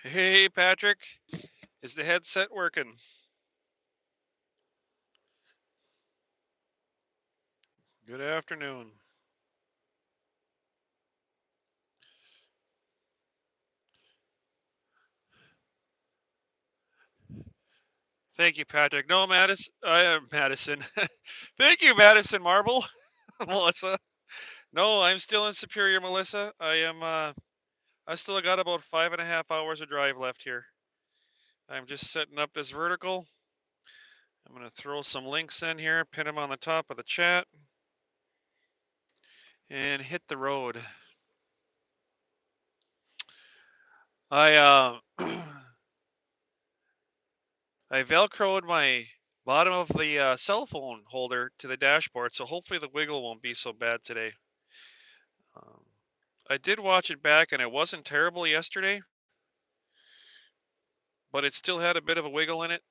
Hey, Patrick, is the headset working? Good afternoon. Thank you, Patrick. No, Madison. I am Madison. Thank you, Madison Marble, Melissa. No, I'm still in Superior, Melissa. I am. I still got about 5.5 hours of drive left here. I'm just setting up this vertical. I'm gonna throw some links in here, pin them on the top of the chat, and hit the road. I I velcroed my bottom of the cell phone holder to the dashboard, so hopefully the wiggle won't be so bad today. I did watch it back, and it wasn't terrible yesterday, but it still had a bit of a wiggle in it.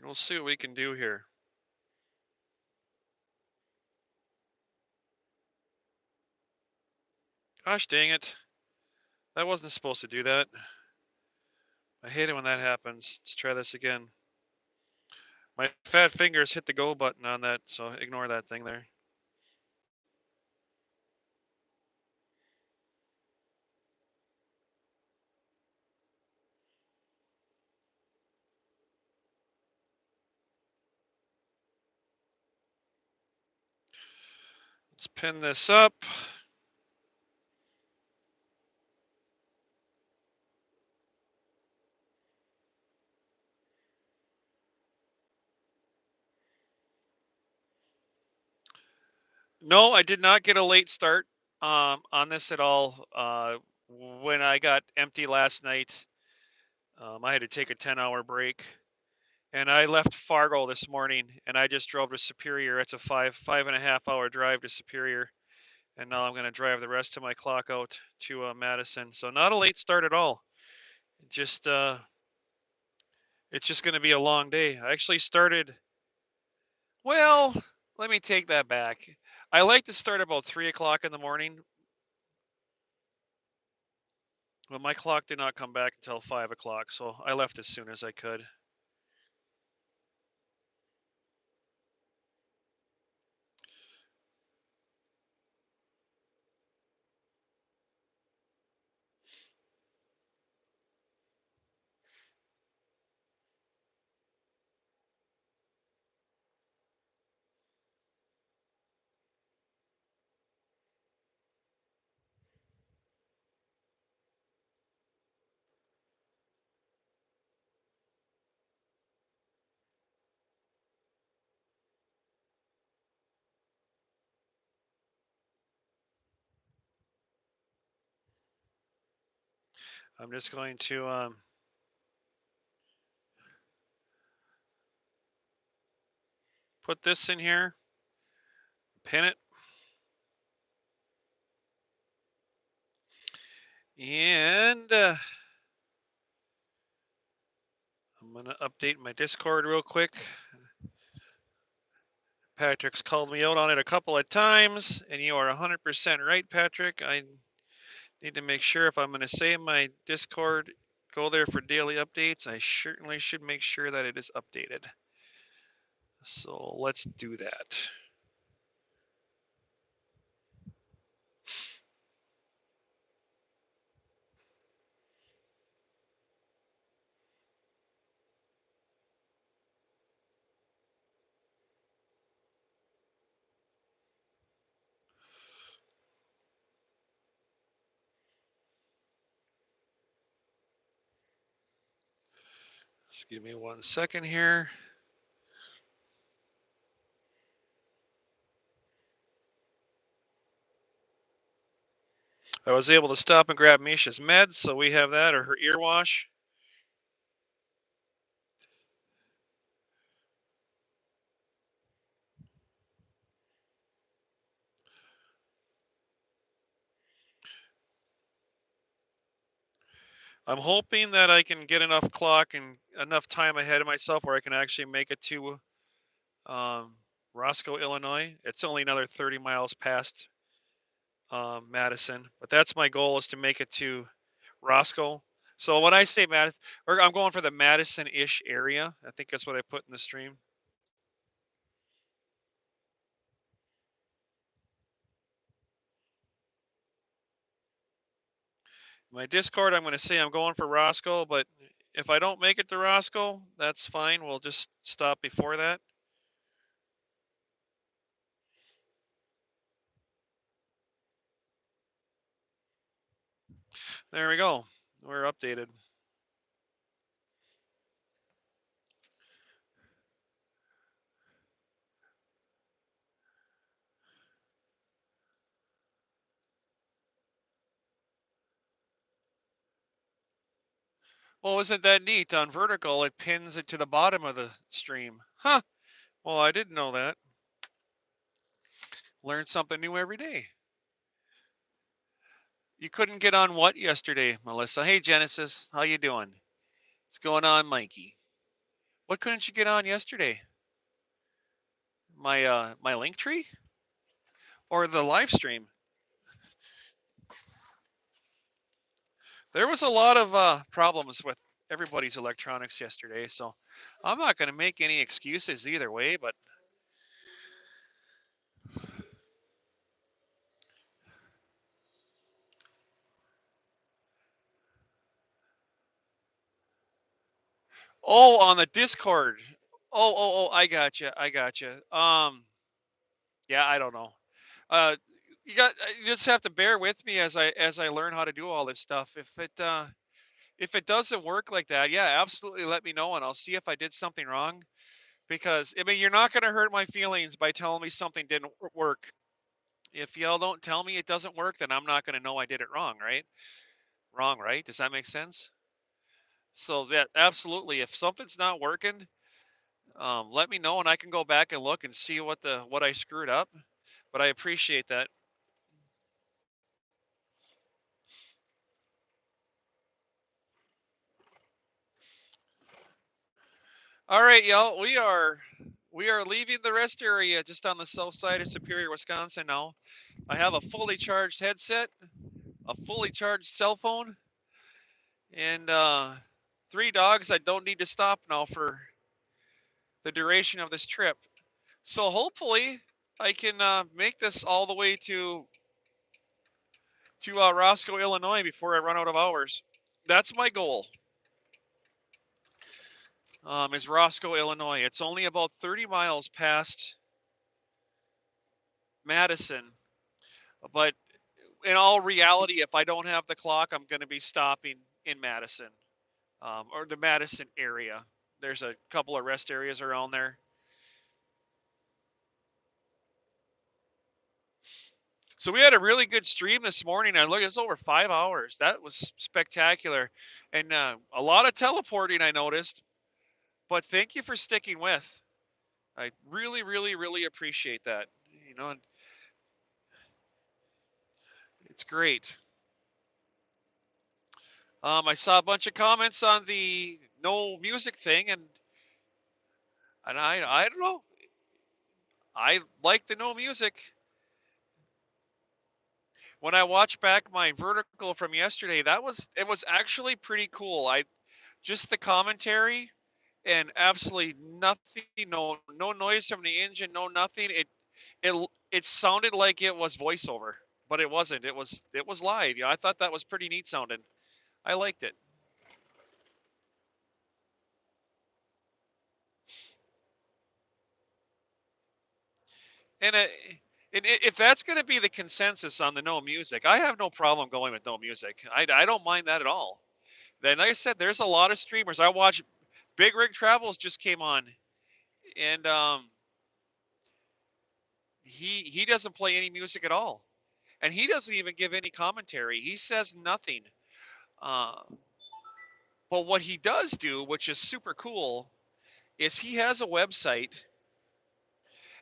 We'll see what we can do here. Gosh dang it. That wasn't supposed to do that. I hate it when that happens. Let's try this again. My fat fingers hit the go button on that, so ignore that thing there. Let's pin this up. No, I did not get a late start on this at all. When I got empty last night, I had to take a 10-hour break. And I left Fargo this morning, and I just drove to Superior. It's a 5.5 hour drive to Superior, and now I'm going to drive the rest of my clock out to Madison. So not a late start at all. Just it's just going to be a long day. I actually started. Well, let me take that back. I like to start about 3 o'clock in the morning, but my clock did not come back until 5 o'clock, so I left as soon as I could. I'm just going to put this in here, pin it, and I'm going to update my Discord real quick. Patrick's called me out on it a couple of times, and you are 100% right, Patrick. I need to make sure if I'm going to save my Discord, go there for daily updates, I certainly should make sure that it is updated. So let's do that. Just give me 1 second here. I was able to stop and grab Misha's meds, so we have that, or her ear wash. I'm hoping that I can get enough clock and enough time ahead of myself where I can actually make it to Roscoe, Illinois. It's only another 30 miles past Madison, but that's my goal, is to make it to Roscoe. So when I say Madison, I'm going for the Madison-ish area. I think that's what I put in the stream. My Discord, I'm going to say I'm going for Roscoe, but if I don't make it to Roscoe, that's fine. We'll just stop before that. There we go. We're updated. Well, isn't that neat? On vertical, it pins it to the bottom of the stream. Huh. Well, I didn't know that. Learn something new every day. You couldn't get on what yesterday, Melissa? Hey, Genesis. How you doing? What's going on, Mikey? What couldn't you get on yesterday? My link tree? Or the live stream? There was a lot of problems with everybody's electronics yesterday, so I'm not going to make any excuses either way, but oh, on the Discord. Oh, I gotcha. I gotcha. Yeah, I don't know. Uh, you just have to bear with me as I learn how to do all this stuff. If it doesn't work like that, yeah, absolutely let me know and I'll see if I did something wrong. Because I mean, you're not going to hurt my feelings by telling me something didn't work. If y'all don't tell me it doesn't work, then I'm not going to know I did it wrong, right? Wrong, right? Does that make sense? So that absolutely, if something's not working, let me know and I can go back and look and see what I screwed up. But I appreciate that. All right, y'all. We are leaving the rest area just on the south side of Superior, Wisconsin now. I have a fully charged headset, a fully charged cell phone, and 3 dogs. I don't need to stop now for the duration of this trip. So hopefully I can make this all the way to Roscoe, Illinois before I run out of hours. That's my goal. Is Roscoe, Illinois. It's only about 30 miles past Madison, but in all reality, if I don't have the clock, I'm going to be stopping in Madison, or the Madison area. There's a couple of rest areas around there. So we had a really good stream this morning. I look, it's over 5 hours. That was spectacular, and a lot of teleporting I noticed. But thank you for sticking with. I really, really, really appreciate that. You know, it's great. I saw a bunch of comments on the no music thing, and I don't know. I like the no music. When I watched back my vertical from yesterday, it was actually pretty cool. I just the commentary and absolutely nothing, no noise from the engine, no nothing. It sounded like it was voiceover, but it wasn't. It was live. Yeah, I thought that was pretty neat sounding. I liked it. And if that's going to be the consensus on the no music, I have no problem going with no music. I don't mind that at all. Then, like I said, there's a lot of streamers. I watch Big Rig Travels just came on, and he doesn't play any music at all, and he doesn't even give any commentary. He says nothing. Uh, but what he does do, which is super cool, is he has a website,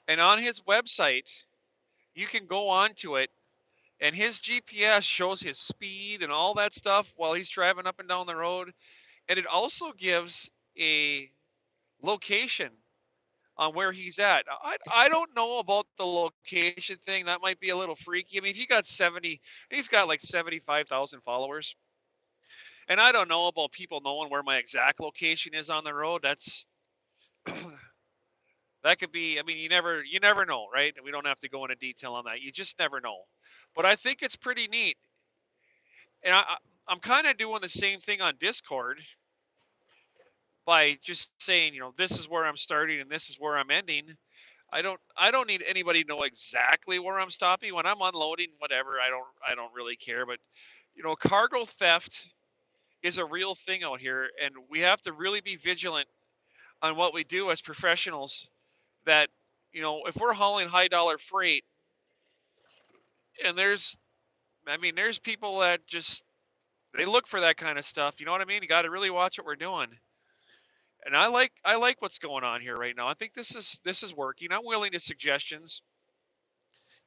and on his website you can go onto it, and his GPS shows his speed and all that stuff while he's driving up and down the road, and it also gives a location on where he's at. I don't know about the location thing. That might be a little freaky. I mean, if he got 70, he's got like 75,000 followers. And I don't know about people knowing where my exact location is on the road. That's that could be, I mean, you never know, right? We don't have to go into detail on that. You just never know. But I think it's pretty neat. And I'm kind of doing the same thing on Discord by just saying, this is where I'm starting and this is where I'm ending. I don't need anybody to know exactly where I'm stopping when I'm unloading, whatever. I don't really care. But cargo theft is a real thing out here, and we have to really be vigilant on what we do as professionals. That if we're hauling high dollar freight, and there's people that just they look for that kind of stuff. You know what I mean? You got to really watch what we're doing. And I like what's going on here right now. I think this is working. I'm willing to suggestions,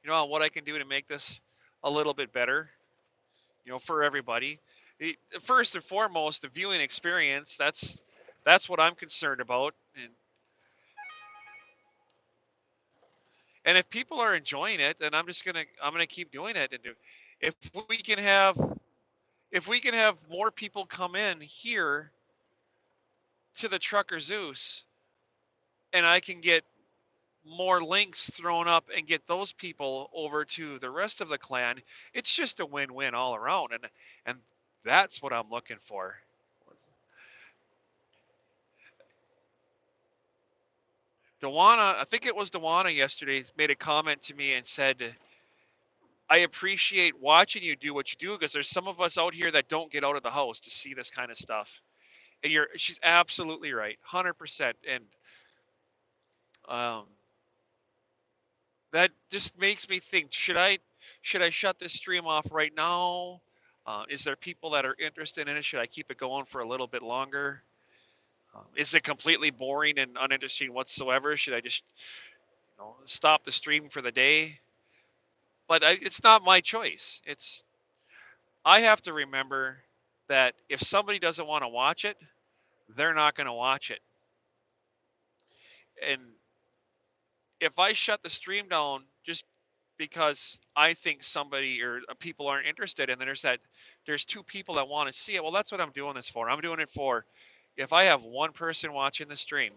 on what I can do to make this a little bit better, for everybody. First and foremost, the viewing experience. That's what I'm concerned about. And if people are enjoying it, then I'm gonna keep doing it. And if we can have if we can have more people come in here to the Trucker Zeus, and I can get more links thrown up and get those people over to the rest of the clan, it's just a win-win all around. And that's what I'm looking for. Dewana, I think it was Dewana yesterday, made a comment to me and said, I appreciate watching you do what you do, because there's some of us out here that don't get out of the house to see this kind of stuff. And she's absolutely right, 100%. And um, that just makes me think, should I shut this stream off right now? Is there people that are interested in it? Should I keep it going for a little bit longer? Is it completely boring and uninteresting whatsoever? Should I just stop the stream for the day? But it's not my choice. I have to remember that if somebody doesn't want to watch it, they're not going to watch it. And if I shut the stream down just because I think somebody or people aren't interested, and then there's two people that want to see it, well, that's what I'm doing this for. I'm doing it for, if I have one person watching the stream,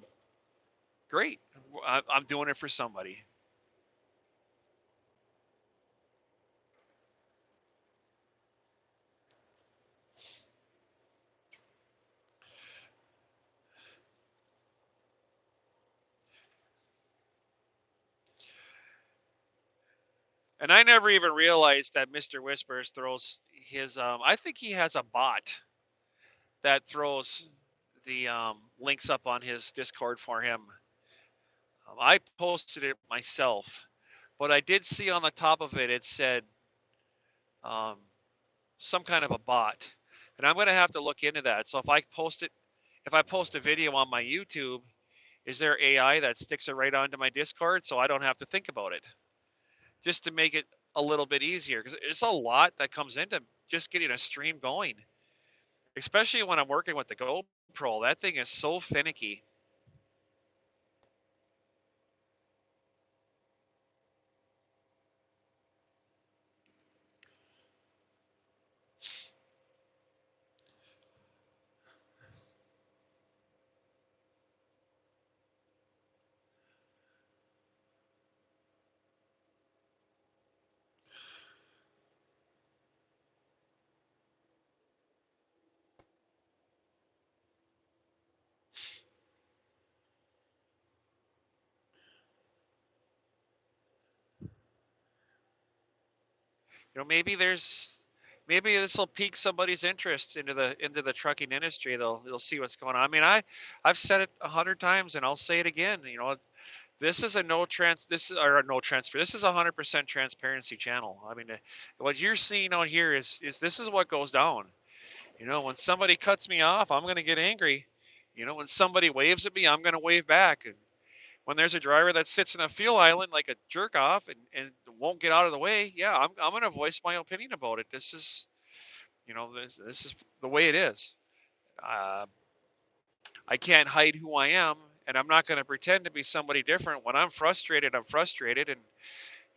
great. I'm doing it for somebody. And I never even realized that Mr. Whispers throws his, I think he has a bot that throws the links up on his Discord for him. I posted it myself, but I did see on the top of it, it said um, some kind of a bot. And I'm going to have to look into that. So if I post a video on my YouTube, is there AI that sticks it right onto my Discord so I don't have to think about it? Just to make it a little bit easier, because it's a lot that comes into just getting a stream going, especially when I'm working with the GoPro. That thing is so finicky. Maybe there's maybe this will pique somebody's interest into the trucking industry. They'll see what's going on. I mean, I've said it 100 times, and I'll say it again. You know, this is a no transfer. This is a 100% transparency channel. I mean, what you're seeing out here is this is what goes down. You know, when somebody cuts me off, I'm gonna get angry. You know, when somebody waves at me, I'm gonna wave back. And when there's a driver that sits in a fuel island like a jerk off and won't get out of the way, yeah, I'm gonna voice my opinion about it. This is, you know, this is the way it is. Uh, I can't hide who I am, and I'm not gonna pretend to be somebody different. When I'm frustrated, I'm frustrated. And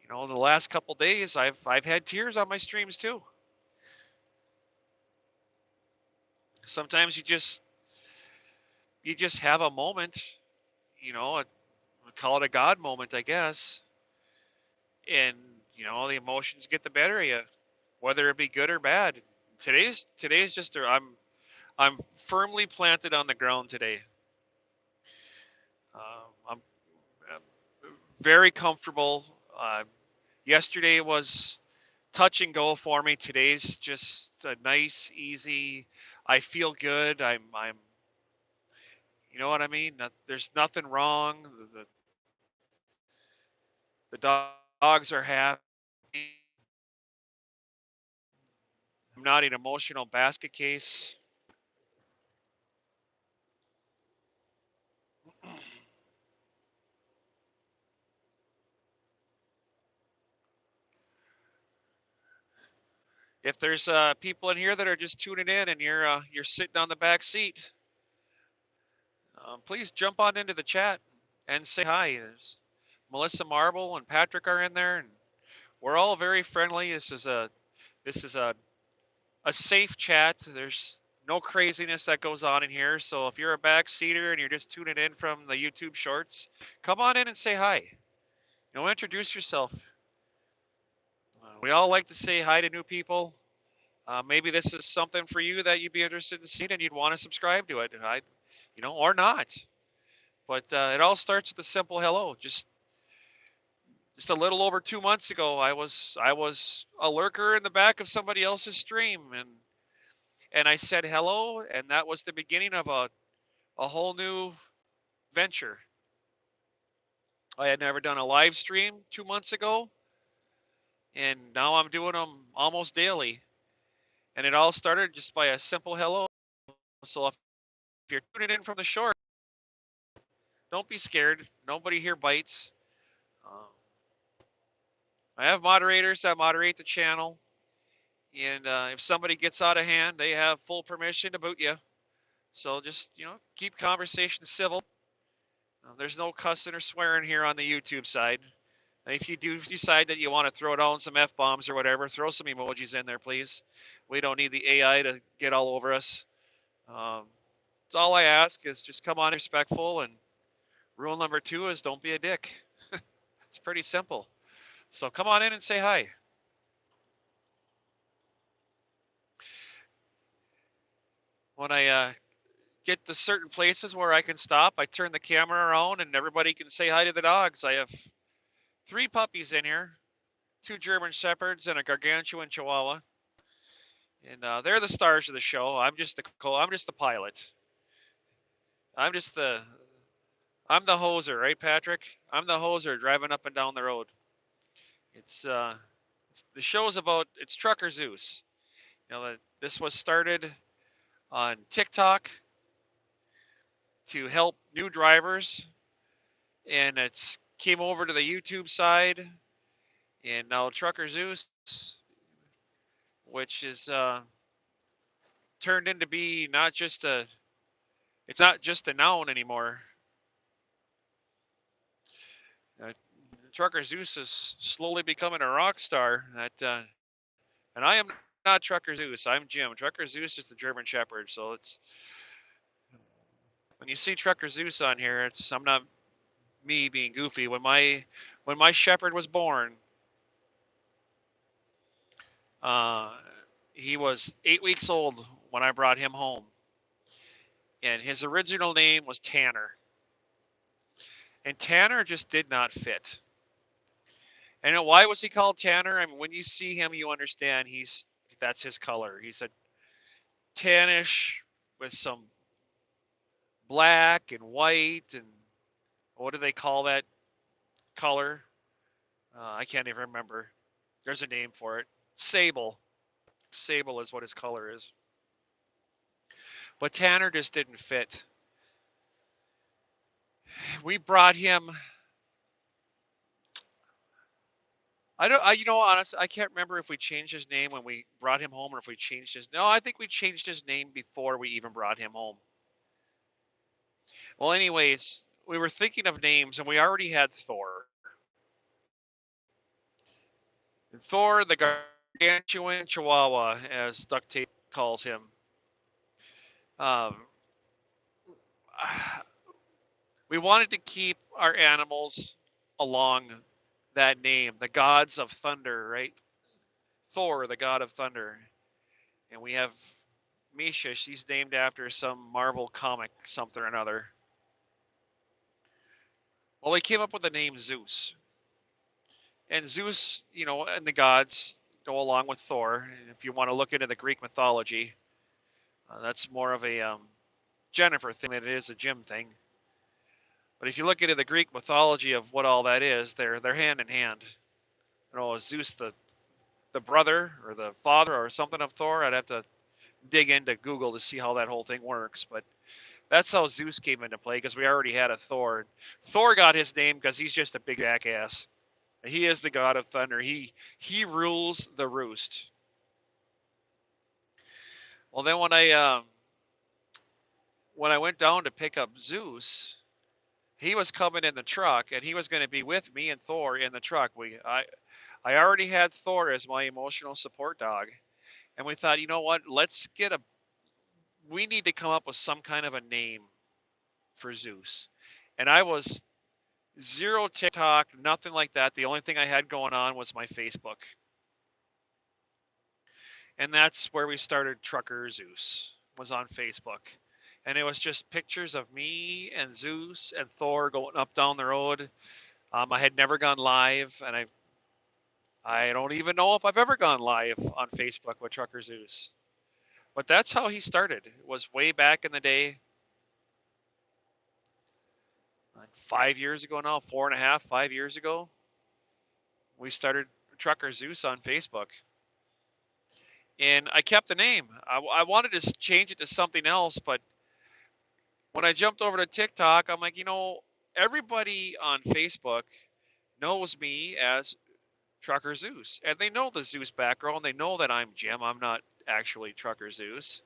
you know, the last couple days, I've had tears on my streams too. Sometimes you just have a moment, you know, call it a God moment, I guess. And you know, the emotions get the better of you, whether it be good or bad. Today's just I'm firmly planted on the ground today. I'm very comfortable. Yesterday was touch and go for me. Today's just a nice, easy. I feel good. You know what I mean? There's nothing wrong. The dogs are happy. I'm not an emotional basket case. If there's people in here that are just tuning in and you're sitting on the back seat, please jump on into the chat and say hi. There's Melissa Marble and Patrick are in there, and we're all very friendly. This is a safe chat. There's no craziness that goes on in here. So if you're a backseater and you're just tuning in from the YouTube shorts, come on in and say hi. You know, introduce yourself. We all like to say hi to new people. Maybe this is something for you that you'd be interested in seeing and you'd want to subscribe to it. You know, or not. But it all starts with a simple hello. Just a little over 2 months ago, I was a lurker in the back of somebody else's stream, and I said hello, and that was the beginning of a whole new venture. I had never done a live stream 2 months ago, and now I'm doing them almost daily. And it all started just by a simple hello. So if you're tuning in from the shore, don't be scared. Nobody here bites. Um, I have moderators that moderate the channel, and if somebody gets out of hand, they have full permission to boot you. So just, you know, keep conversation civil. There's no cussing or swearing here on the YouTube side. If you do decide that you want to throw down some F-bombs or whatever, throw some emojis in there, please. We don't need the AI to get all over us. Um, so all I ask is just come on respectful, and rule number 2 is don't be a dick. It's pretty simple. So come on in and say hi. When I get to certain places where I can stop, I turn the camera around and everybody can say hi to the dogs. I have 3 puppies in here, 2 German Shepherds and a gargantuan Chihuahua. And they're the stars of the show. I'm just the pilot. I'm just I'm the hoser, right, Patrick? I'm the hoser driving up and down the road. It's the show's about it's Trucker Zeus. You know, this was started on TikTok to help new drivers, and it's came over to the YouTube side, and now Trucker Zeus, which is turned into be not just a it's not just a noun anymore. Uh, Trucker Zeus is slowly becoming a rock star. And I am not Trucker Zeus. I'm Jim. Trucker Zeus is the German Shepherd. So it's when you see Trucker Zeus on here, I'm not me being goofy. When my Shepherd was born, uh, he was 8 weeks old when I brought him home, and his original name was Tanner. And Tanner just did not fit. And why was he called Tanner? I mean, when you see him, you understand that's his color. He's a tannish with some black and white, and what do they call that color? I can't even remember. There's a name for it. Sable. Sable is what his color is. But Tanner just didn't fit. We brought him. Honestly, I can't remember if we changed his name when we brought him home or if we changed his. No, I think we changed his name before we even brought him home. Well, anyways, we were thinking of names and we already had Thor. And Thor, the gargantuan chihuahua, as Duct Tape calls him. Um, we wanted to keep our animals along that name, the gods of thunder, right? Thor, the god of thunder. And we have Misha, she's named after some Marvel comic, something or another. Well, we came up with the name Zeus. And Zeus, and the gods go along with Thor. And if you want to look into the Greek mythology, that's more of a Jennifer thing than it is a Jim thing. But if you look into the Greek mythology of what all that is, they're hand in hand. Zeus, the brother or the father or something of Thor. I'd have to dig into Google to see how that whole thing works. But that's how Zeus came into play, because we already had a Thor. Thor got his name because he's just a big jackass. He is the god of thunder. He rules the roost. Well, then when I went down to pick up Zeus, he was coming in the truck, and he was going to be with me and Thor in the truck. I already had Thor as my emotional support dog, and we thought, you know what? We need to come up with some kind of a name for Zeus. And I was zero TikTok, nothing like that. The only thing I had going on was my Facebook. And that's where we started Trucker Zeus, was on Facebook. And it was just pictures of me and Zeus and Thor going up down the road. I had never gone live, and I don't even know if I've ever gone live on Facebook with Trucker Zeus. But that's how he started. It was way back in the day, like 5 years ago now, 4.5, 5 years ago. We started Trucker Zeus on Facebook. And I kept the name. I wanted to change it to something else, but when I jumped over to TikTok, I'm like, everybody on Facebook knows me as Trucker Zeus. And they know the Zeus background. They know that I'm Jim. I'm not actually Trucker Zeus.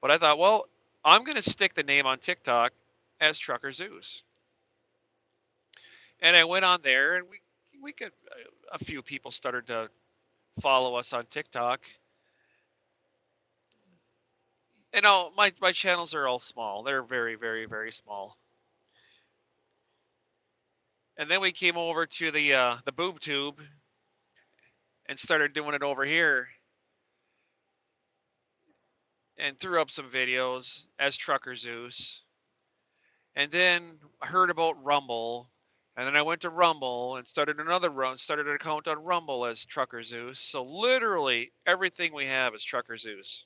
But I thought, well, I'm going to stick the name on TikTok as Trucker Zeus. And I went on there, and a few people started to follow us on TikTok. And my channels are all small. They're very, very, very small. And then we came over to the boob tube and started doing it over here, and threw up some videos as Trucker Zeus. And then I heard about Rumble, and then I went to Rumble and started an account on Rumble as Trucker Zeus. So literally everything we have is Trucker Zeus.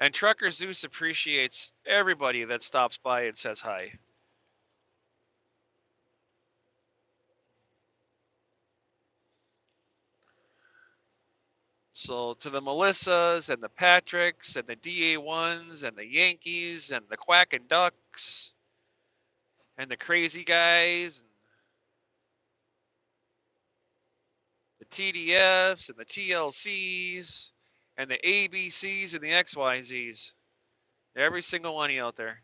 And Trucker Zeus appreciates everybody that stops by and says hi. So to the Melissas and the Patricks and the DA1s and the Yankees and the Quacking Ducks and the Crazy Guys and the TDFs and the TLCs and the ABCs and the XYZs. Every single one of you out there.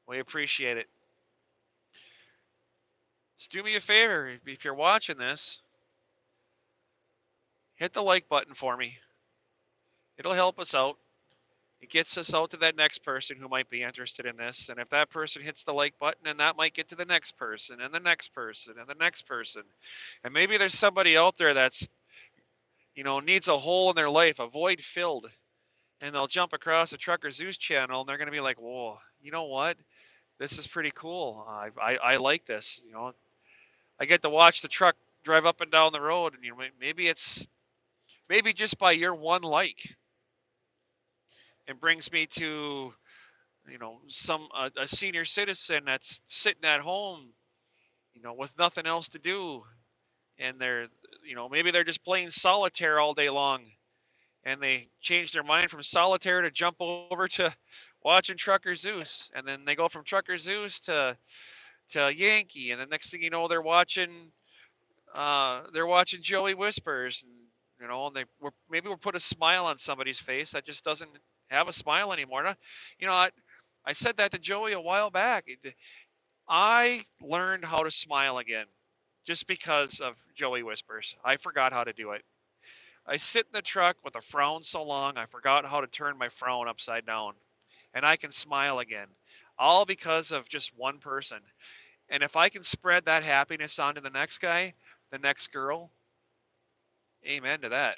We appreciate it. Just do me a favor, if you're watching this, hit the like button for me. It'll help us out. It gets us out to that next person who might be interested in this. And if that person hits the like button, and that might get to the next person and the next person and the next person. And maybe there's somebody out there that's, needs a hole in their life, a void filled. And they'll jump across the Trucker Zeus channel, and they're going to be like, whoa, you know what? This is pretty cool. I like this. I get to watch the truck drive up and down the road, and maybe just by your one like, it brings me to a senior citizen that's sitting at home, with nothing else to do, and maybe they're just playing solitaire all day long, and they change their mind from solitaire to jump over to watching Trucker Zeus, and then they go from Trucker Zeus to Yankee, and the next thing you know, they're watching Joey Whispers, and maybe we'll put a smile on somebody's face that just doesn't have a smile anymore. I said that to Joey a while back. I learned how to smile again just because of Joey Whispers. I forgot how to do it. I sit in the truck with a frown so long, I forgot how to turn my frown upside down. And I can smile again, all because of just one person. And if I can spread that happiness onto the next guy, the next girl, amen to that.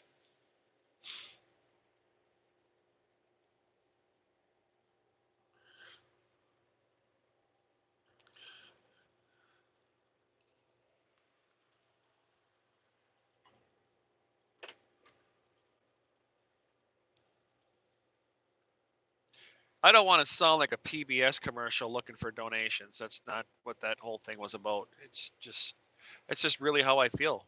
I don't want to sound like a PBS commercial looking for donations. That's not what that whole thing was about. It's just really how I feel.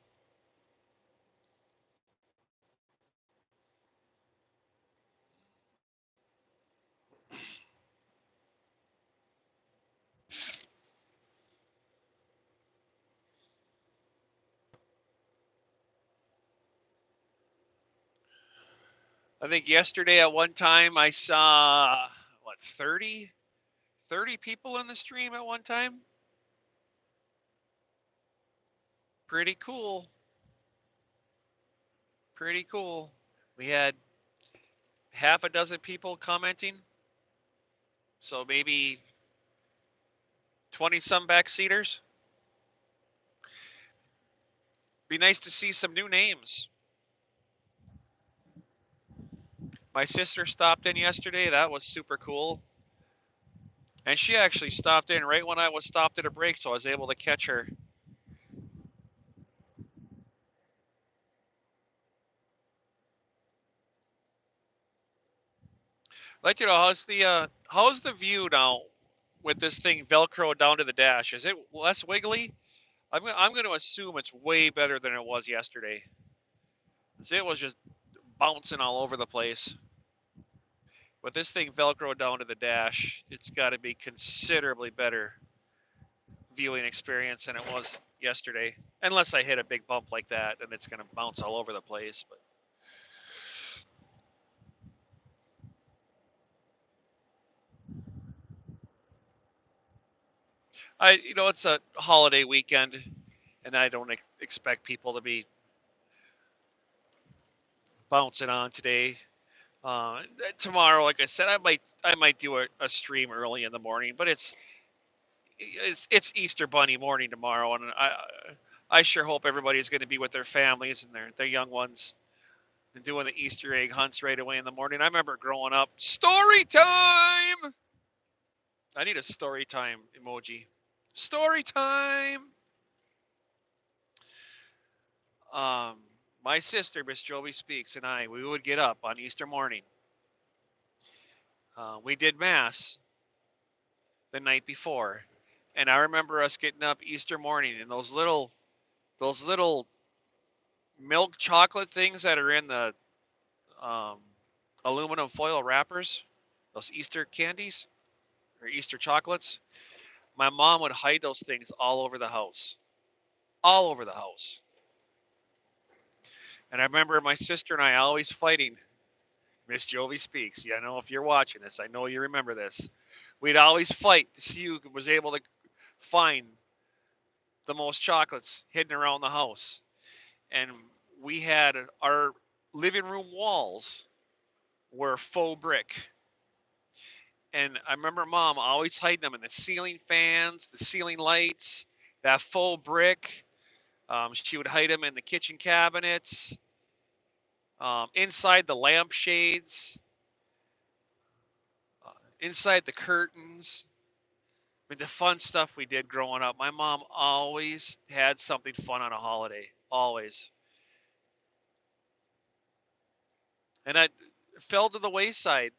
I think yesterday at one time I saw, what, 30 people in the stream at one time. Pretty cool. Pretty cool. We had half a dozen people commenting, so maybe 20 some backseaters. Be nice to see some new names. My sister stopped in yesterday. That was super cool. And she actually stopped in right when I was stopped at a break, so I was able to catch her. I'd like to know how's the view now with this thing Velcro down to the dash? Is it less wiggly? I'm going to assume it's way better than it was yesterday. It was just bouncing all over the place. With this thing Velcro down to the dash, it's got to be considerably better viewing experience than it was yesterday. Unless I hit a big bump like that, and it's going to bounce all over the place. But it's a holiday weekend, and I don't expect people to be bouncing on today. Tomorrow, like I said, I might do a stream early in the morning, but it's Easter Bunny morning tomorrow, and I sure hope everybody's going to be with their families and their young ones and doing the Easter egg hunts right away in the morning. I remember growing up, story time. I need a story time emoji. Story time. Um, my sister, Miss Jovi Speaks, and we would get up on Easter morning. We did mass the night before, and I remember us getting up Easter morning and those little milk chocolate things that are in the um, aluminum foil wrappers, those Easter candies or Easter chocolates. My mom would hide those things all over the house. And I remember my sister and I always fighting. Miss Jovi Speaks. Yeah, I know if you're watching this, I know you remember this. We'd always fight to see who was able to find the most chocolates hidden around the house. And we had our living room walls were faux brick. And I remember mom always hiding them in the ceiling fans, the ceiling lights, that faux brick. She would hide them in the kitchen cabinets, inside the lampshades, inside the curtains. mean, the fun stuff we did growing up. My mom always had something fun on a holiday, always. And I fell to the wayside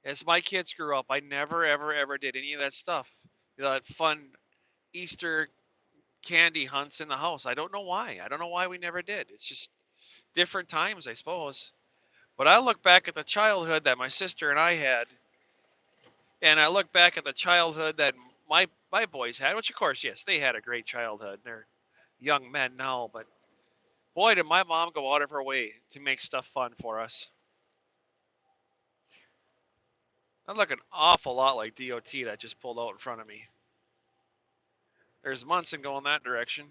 as my kids grew up. I never, ever, ever did any of that stuff. That fun Easter candy hunts in the house. I don't know why. I don't know why we never did. It's just different times, I suppose. But I look back at the childhood that my sister and I had, and I look back at the childhood that my boys had, which of course, yes, they had a great childhood. They're young men now, but boy, did my mom go out of her way to make stuff fun for us. I look an awful lot like DOT that just pulled out in front of me. There's Munson going that direction.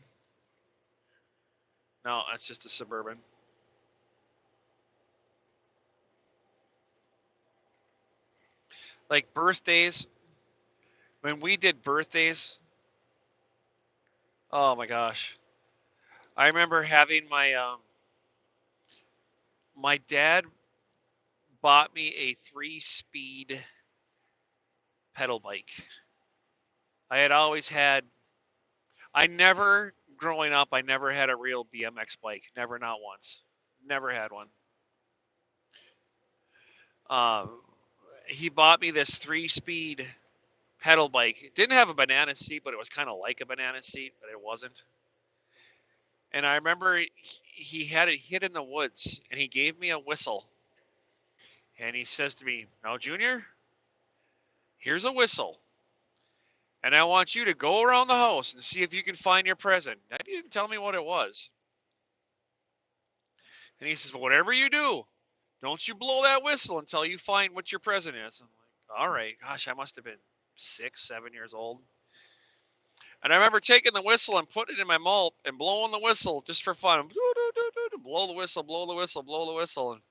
No, that's just a Suburban. Like birthdays, when we did birthdays, oh my gosh. I remember having my dad bought me a 3-speed pedal bike. I had always had growing up, I never had a real BMX bike. Never, not once. Never had one. Um, he bought me this 3-speed pedal bike. It didn't have a banana seat, but it was kind of like a banana seat, but it wasn't. And I remember he had it hid in the woods, and he gave me a whistle. And he says to me, "Now, Junior, here's a whistle. And I want you to go around the house and see if you can find your present." Now, he didn't tell me what it was. And he says, "But whatever you do, don't you blow that whistle until you find what your present is." I'm like, all right. Gosh, I must have been 6, 7 years old. And I remember taking the whistle and putting it in my mouth and blowing the whistle just for fun. Blow the whistle, blow the whistle, blow the whistle. And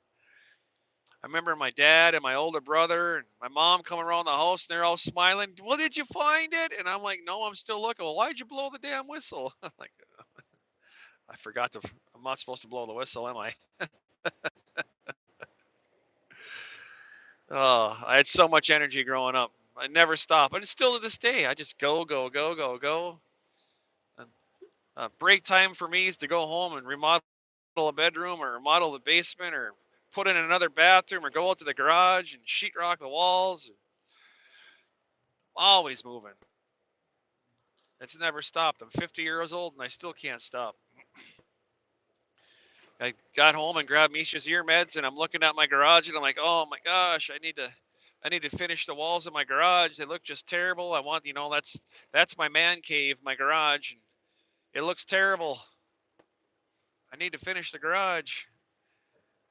I remember my dad and my older brother and my mom coming around the house and they're all smiling. "Well, did you find it?" And I'm like, "No, I'm still looking." "Well, why'd you blow the damn whistle?" I'm like, I forgot to, I'm not supposed to blow the whistle, am I? Oh, I had so much energy growing up. I never stop. And still to this day, I just go, go, go, go, go. And break time for me is to go home and remodel a bedroom or remodel the basement or put in another bathroom or go out to the garage and sheetrock the walls. Always moving. It's never stopped. I'm 50 years old and I still can't stop. I got home and grabbed Misha's ear meds and I'm looking at my garage and I'm like, "Oh my gosh, I need to finish the walls of my garage. They look just terrible. I want, that's my man cave, my garage. And it looks terrible. I need to finish the garage.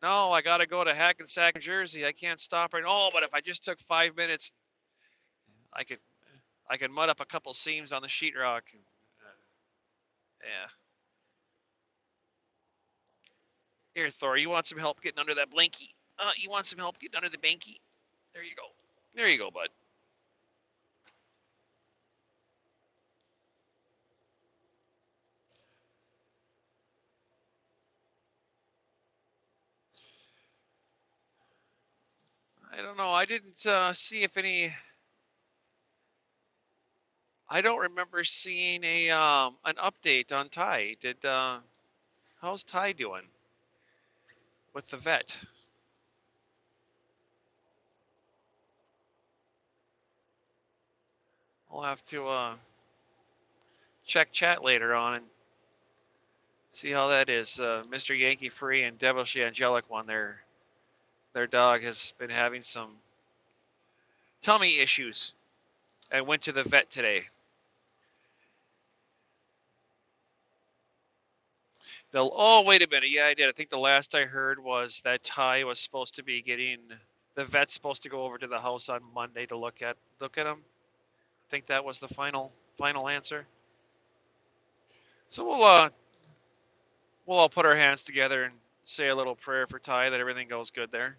No, I got to go to Hackensack, New Jersey. I can't stop right now. Oh, but if I just took 5 minutes, I could I could mud up a couple seams on the sheetrock. Yeah. Here, Thor, you want some help getting under that blankie? You want some help getting under the banky? There you go. There you go, bud. I don't know. I didn't see if any. I don't remember seeing an update on Ty. How's Ty doing with the vet? I'll have to check chat later on and see how that is. Mr. Yankee Free and Devilishly Angelic One, their dog has been having some tummy issues. I went to the vet today. Oh, wait a minute. Yeah, I did. I think the last I heard was that Ty was supposed to be getting the vet's supposed to go over to the house on Monday to look at him. I think that was the final answer. So we'll all put our hands together and say a little prayer for Ty that everything goes good there.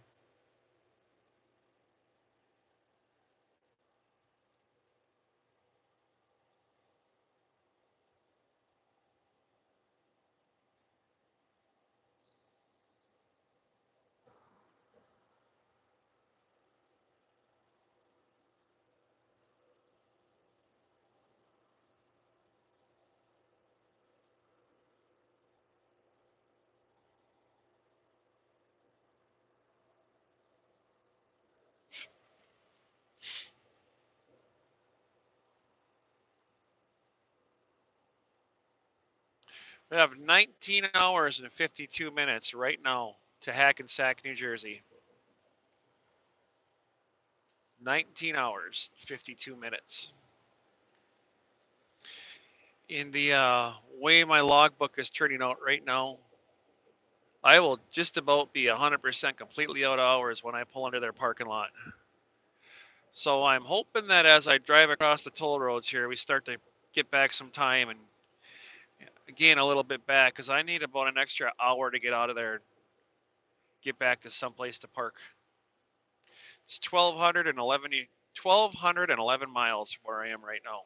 We have 19 hours and 52 minutes right now to Hackensack, New Jersey. 19 hours, 52 minutes. In the way my logbook is turning out right now, I will just about be 100% completely out of hours when I pull into their parking lot. So I'm hoping that as I drive across the toll roads here, we start to get back some time and gain a little bit back, because I need about an extra hour to get out of there and get back to someplace to park. It's 1,211 miles from where I am right now.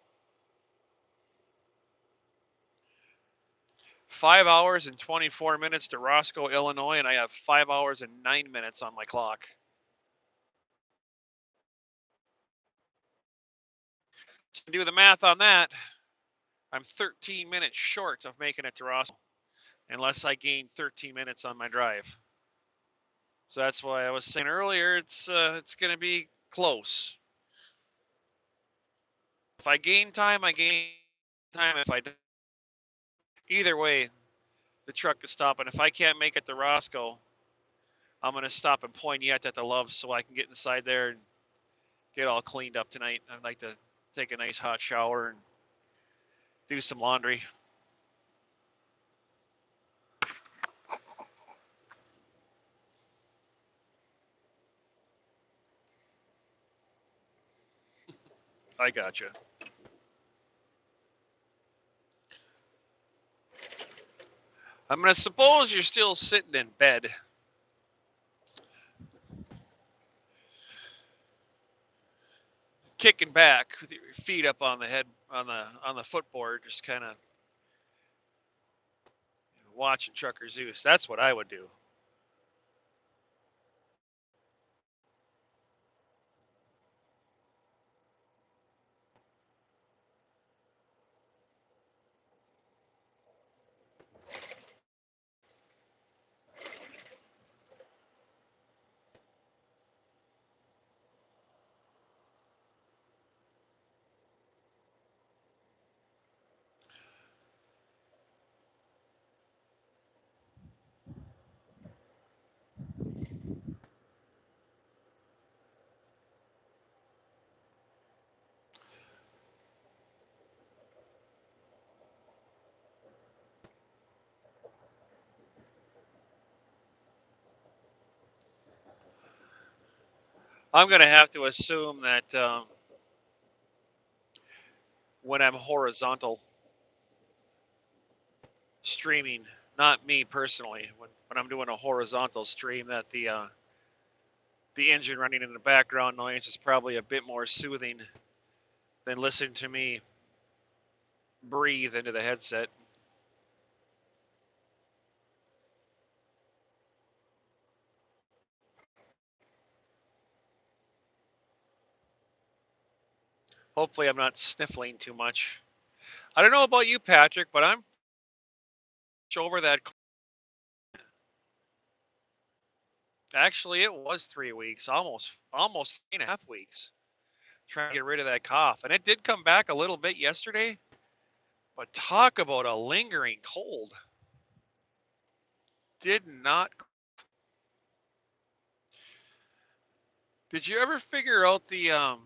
5 hours and 24 minutes to Roscoe, Illinois, and I have 5 hours and 9 minutes on my clock. So do the math on that. I'm 13 minutes short of making it to Roscoe, unless I gain 13 minutes on my drive. So that's why I was saying earlier, it's going to be close. If I gain time, I gain time. If I don't, either way, the truck is stopping. If I can't make it to Roscoe, I'm going to stop in Poignette at the Loves so I can get inside there and get all cleaned up tonight. I'd like to take a nice hot shower and do some laundry. I gotcha. I'm going to suppose you're still sitting in bed. Kicking back with your feet up on the head on the footboard, just kind of watching Trucker Zeus. That's what I would do. I'm going to have to assume that when I'm horizontal streaming, not me personally, when I'm doing a horizontal stream, that the engine running in the background noise is probably a bit more soothing than listening to me breathe into the headset. Hopefully I'm not sniffling too much. I don't know about you, Patrick, but I'm over that. Actually, it was 3 weeks, almost 3.5 weeks, trying to get rid of that cough. And it did come back a little bit yesterday, but talk about a lingering cold. Did not. Did you ever figure out the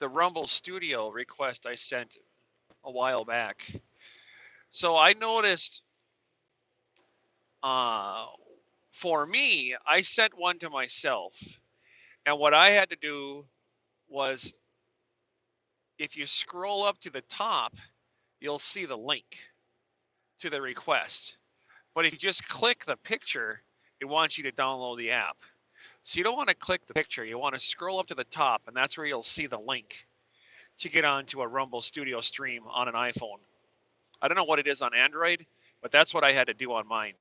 Rumble Studio request I sent a while back? So I noticed, for me, I sent one to myself, and what I had to do was, if you scroll up to the top, you'll see the link to the request. But if you just click the picture, it wants you to download the app. So you don't want to click the picture. You want to scroll up to the top, and that's where you'll see the link to get onto a Rumble Studio stream on an iPhone. I don't know what it is on Android, but that's what I had to do on mine.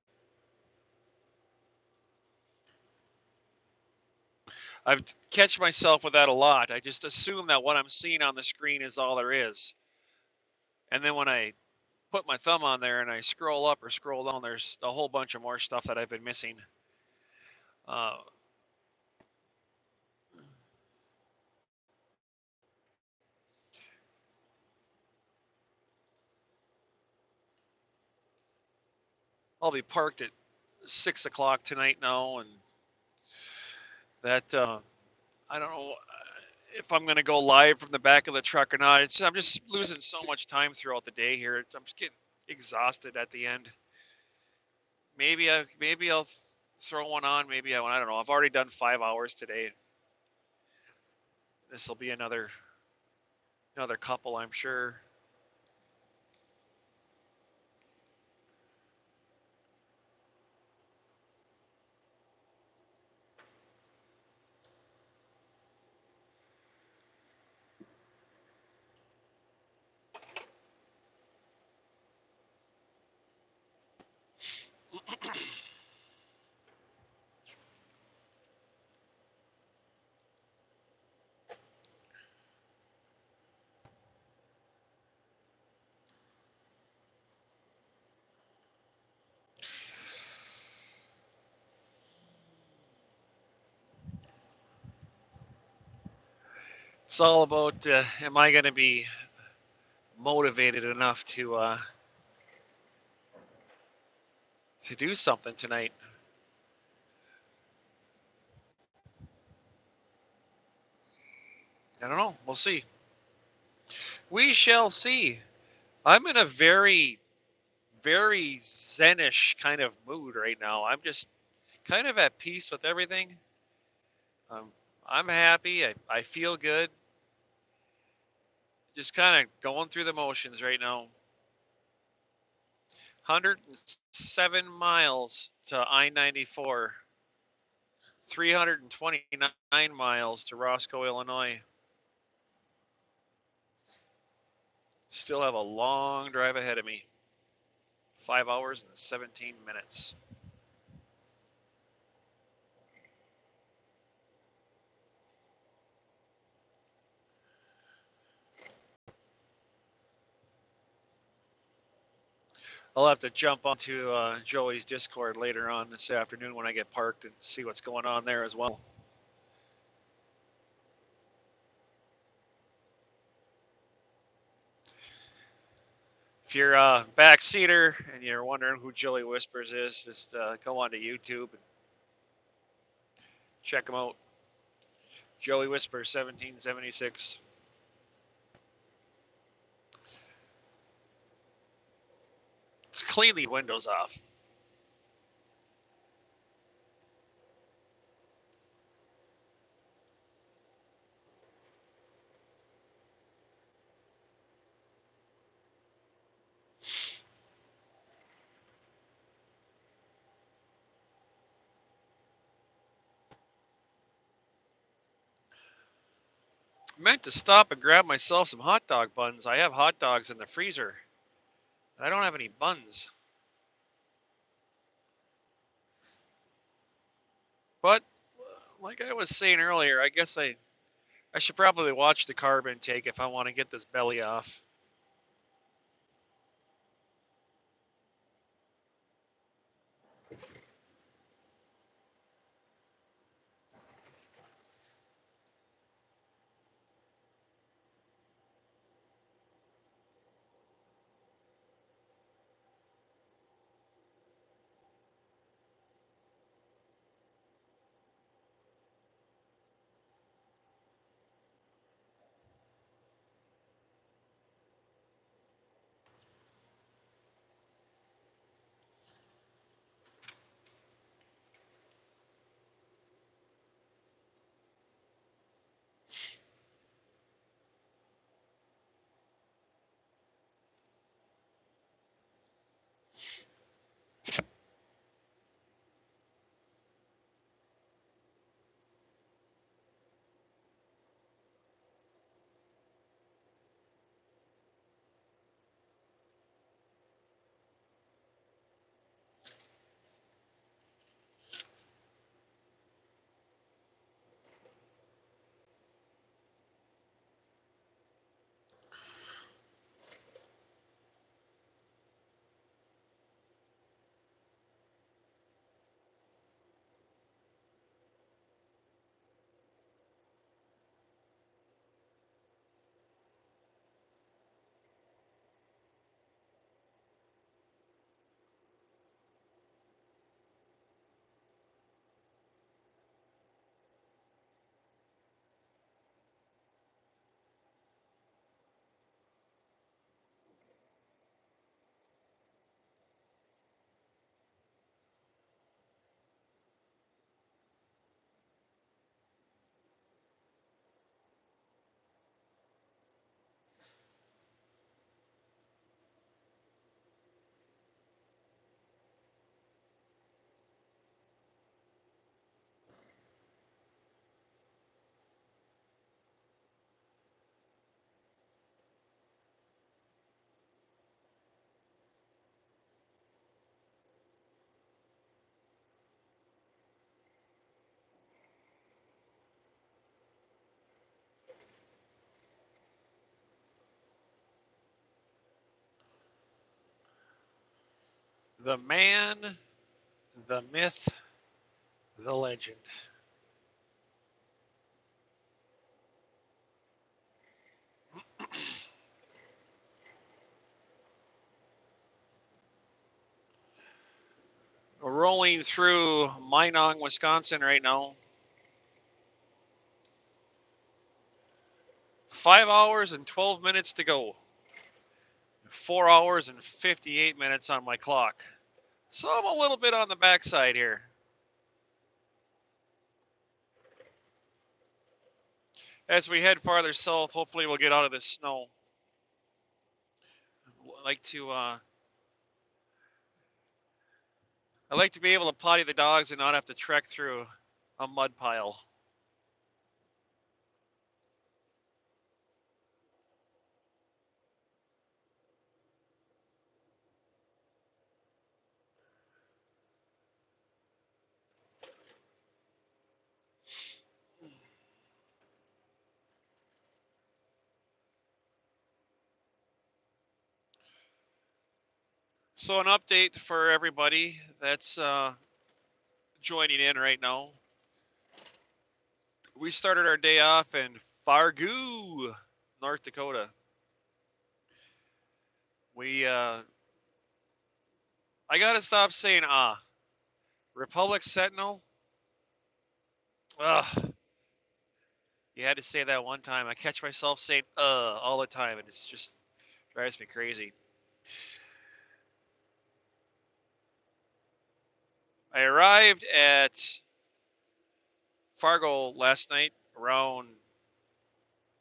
I've catch myself with that a lot. I just assume that what I'm seeing on the screen is all there is. And then when I put my thumb on there and I scroll up or scroll down, there's a whole bunch of more stuff that I've been missing. I'll be parked at 6 o'clock tonight now, and that I don't know if I'm gonna go live from the back of the truck or not. I'm just losing so much time throughout the day here. I'm just getting exhausted at the end. Maybe I'll throw one on. Maybe I won't. I don't know. I've already done 5 hours today. This will be another couple, I'm sure. It's all about am I going to be motivated enough to do something tonight? I don't know. We'll see. We shall see. I'm in a very, very zenish kind of mood right now. I'm just kind of at peace with everything. Um, I'm happy. I feel good. Just kind of going through the motions right now. 107 miles to I-94. 329 miles to Roscoe, Illinois. Still have a long drive ahead of me. 5 hours and 17 minutes. I'll have to jump onto Joey's Discord later on this afternoon when I get parked and see what's going on there as well. If you're a backseater and you're wondering who Joey Whispers is, just go onto YouTube and check him out. Joey Whispers 1776. Let's clean the windows off. I meant to stop and grab myself some hot dog buns. I have hot dogs in the freezer. I don't have any buns. But like I was saying earlier, I guess I should probably watch the carb intake if I want to get this belly off. The man, the myth, the legend. We're rolling through Minong, Wisconsin right now. 5 hours and 12 minutes to go. 4 hours and 58 minutes on my clock. So I'm a little bit on the backside here. As we head farther south, hopefully we'll get out of this snow. I like to be able to potty the dogs and not have to trek through a mud pile. So an update for everybody that's joining in right now. We started our day off in Fargo, North Dakota. I gotta stop saying Republic Sentinel. Ugh. You had to say that one time. I catch myself saying all the time, and it's just drives me crazy. I arrived at Fargo last night around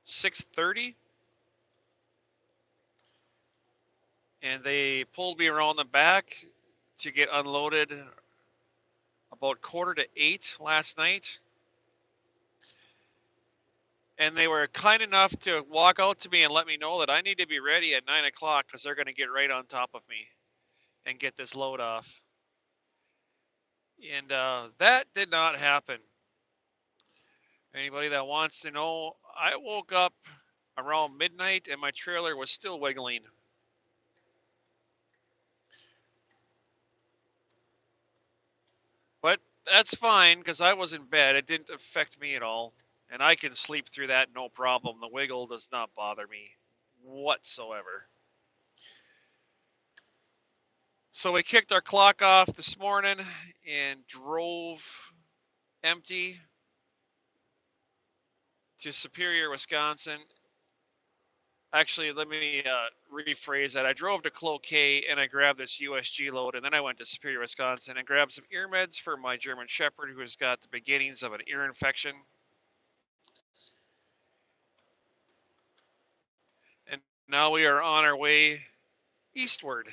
6:30, and they pulled me around the back to get unloaded about 7:45 last night. And they were kind enough to walk out to me and let me know that I need to be ready at 9 o'clock because they're going to get right on top of me and get this load off. And that did not happen. Anybody that wants to know, I woke up around midnight and my trailer was still wiggling. But that's fine because I was in bed. It didn't affect me at all. And I can sleep through that no problem. The wiggle does not bother me whatsoever. So we kicked our clock off this morning and drove empty to Superior, Wisconsin. Actually, let me rephrase that. I drove to Cloquet and I grabbed this USG load, and then I went to Superior, Wisconsin and grabbed some ear meds for my German Shepherd who has got the beginnings of an ear infection. And now we are on our way eastward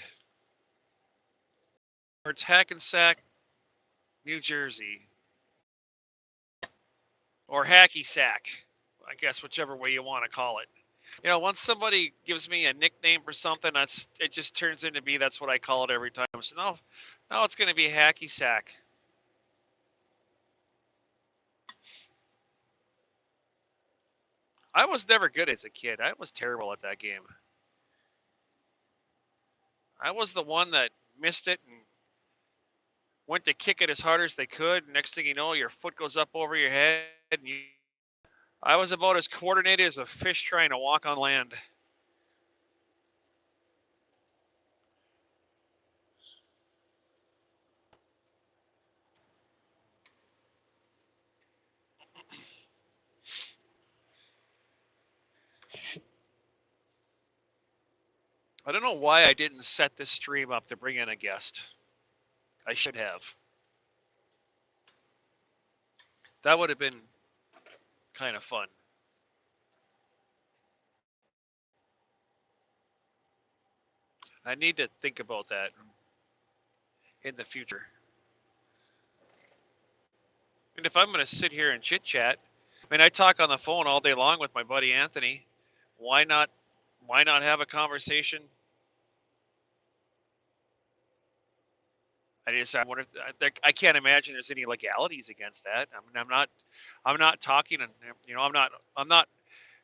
towards Hackensack, New Jersey. Or Hacky Sack, I guess, whichever way you want to call it. You know, once somebody gives me a nickname for something, it just turns into be that's what I call it every time. So now it's going to be Hacky Sack. I was never good as a kid. I was terrible at that game. I was the one that missed it and went to kick it as hard as they could. Next thing you know, your foot goes up over your head. I was about as coordinated as a fish trying to walk on land. I don't know why I didn't set this stream up to bring in a guest. I should have. That would have been kind of fun. I need to think about that in the future. And if I'm going to sit here and chit chat, I mean, I talk on the phone all day long with my buddy Anthony. Why not? Why not have a conversation? I wonder. I can't imagine there's any legalities against that. I mean, I'm not talking, and you know, I'm not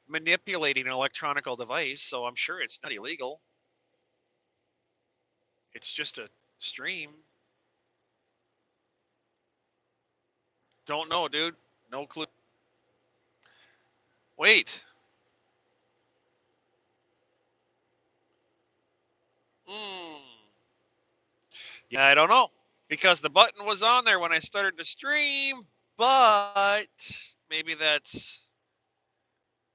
manipulating an electronic device, so I'm sure it's not illegal. It's just a Stream. Don't know, dude. No clue. Wait. Hmm. Yeah, I don't know. Because the button was on there when I started to stream, but maybe that's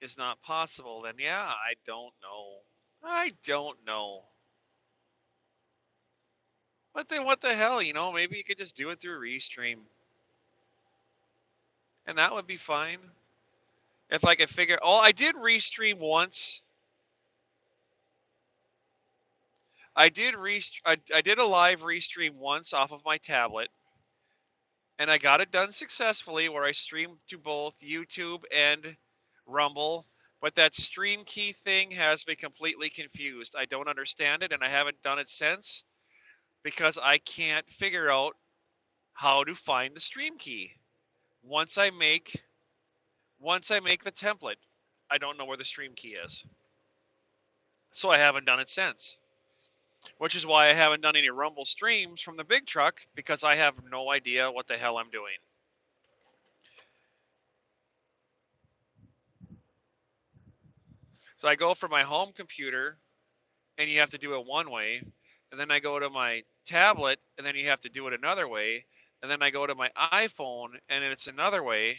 is not possible. Then yeah, I don't know. I don't know. But then what the hell, you know, maybe you could just do it through Restream. And that would be fine. If I could figure, oh, I did Restream once. I did a live Restream once off of my tablet, and I got it done successfully where I streamed to both YouTube and Rumble. But that stream key thing has me completely confused. I don't understand it, and I haven't done it since because I can't figure out how to find the stream key. Once I make the template, I don't know where the stream key is. So I haven't done it since. Which is why I haven't done any Rumble streams from the big truck, because I have no idea what the hell I'm doing. So I go from my home computer, and you have to do it one way, and then I go to my tablet, and then you have to do it another way, and then I go to my iPhone, and it's another way,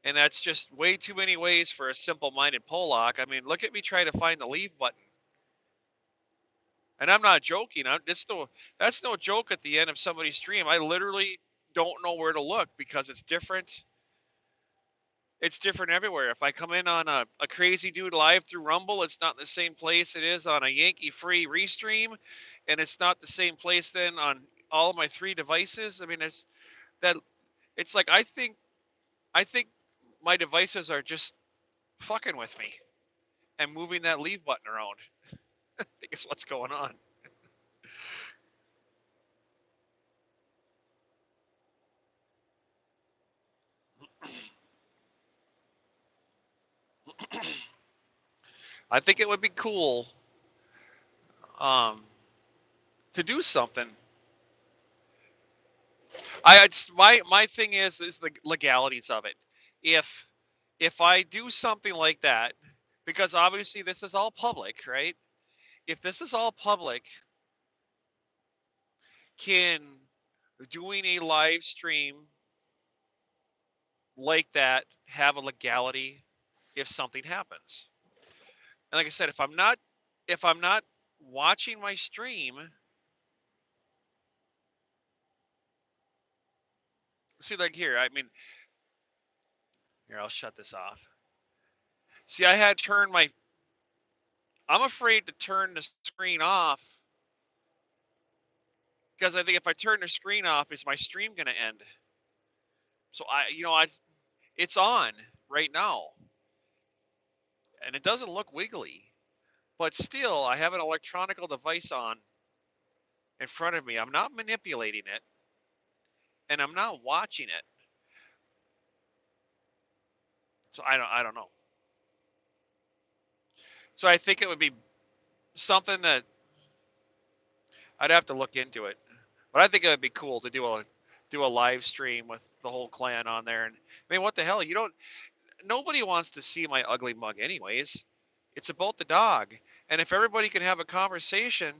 and that's just way too many ways for a simple-minded Pollock. I mean, look at me try to find the leave button. And I'm not joking. That's no joke at the end of somebody's stream. I literally don't know where to look because it's different. It's different everywhere. If I come in on a crazy dude live through Rumble, it's not in the same place it is on a Yankee free restream, and it's not the same place then on all of my 3 devices. I mean, that it's like I think my devices are just fucking with me and moving that leave button around. I think it's what's going on. I think it would be cool um, to do something. My thing is the legalities of it. If if I do something like that, because obviously this is all public, right? If this is all public, can doing a live stream like that have a legality if something happens? And like I said, if I'm not watching my stream, see like here, I mean, here I'll shut this off. See, I had turned my I'm afraid to turn the screen off because I think if I turn the screen off, is my stream going to end? So it's on right now, and it doesn't look wiggly, but still, I have an electronic device on in front of me. I'm not manipulating it, and I'm not watching it. So I don't know. So I think it would be something that I'd have to look into it, but I think it would be cool to do a live stream with the whole clan on there. And I mean, what the hell? You don't Nobody wants to see my ugly mug anyways. It's about the dog. And if everybody can have a conversation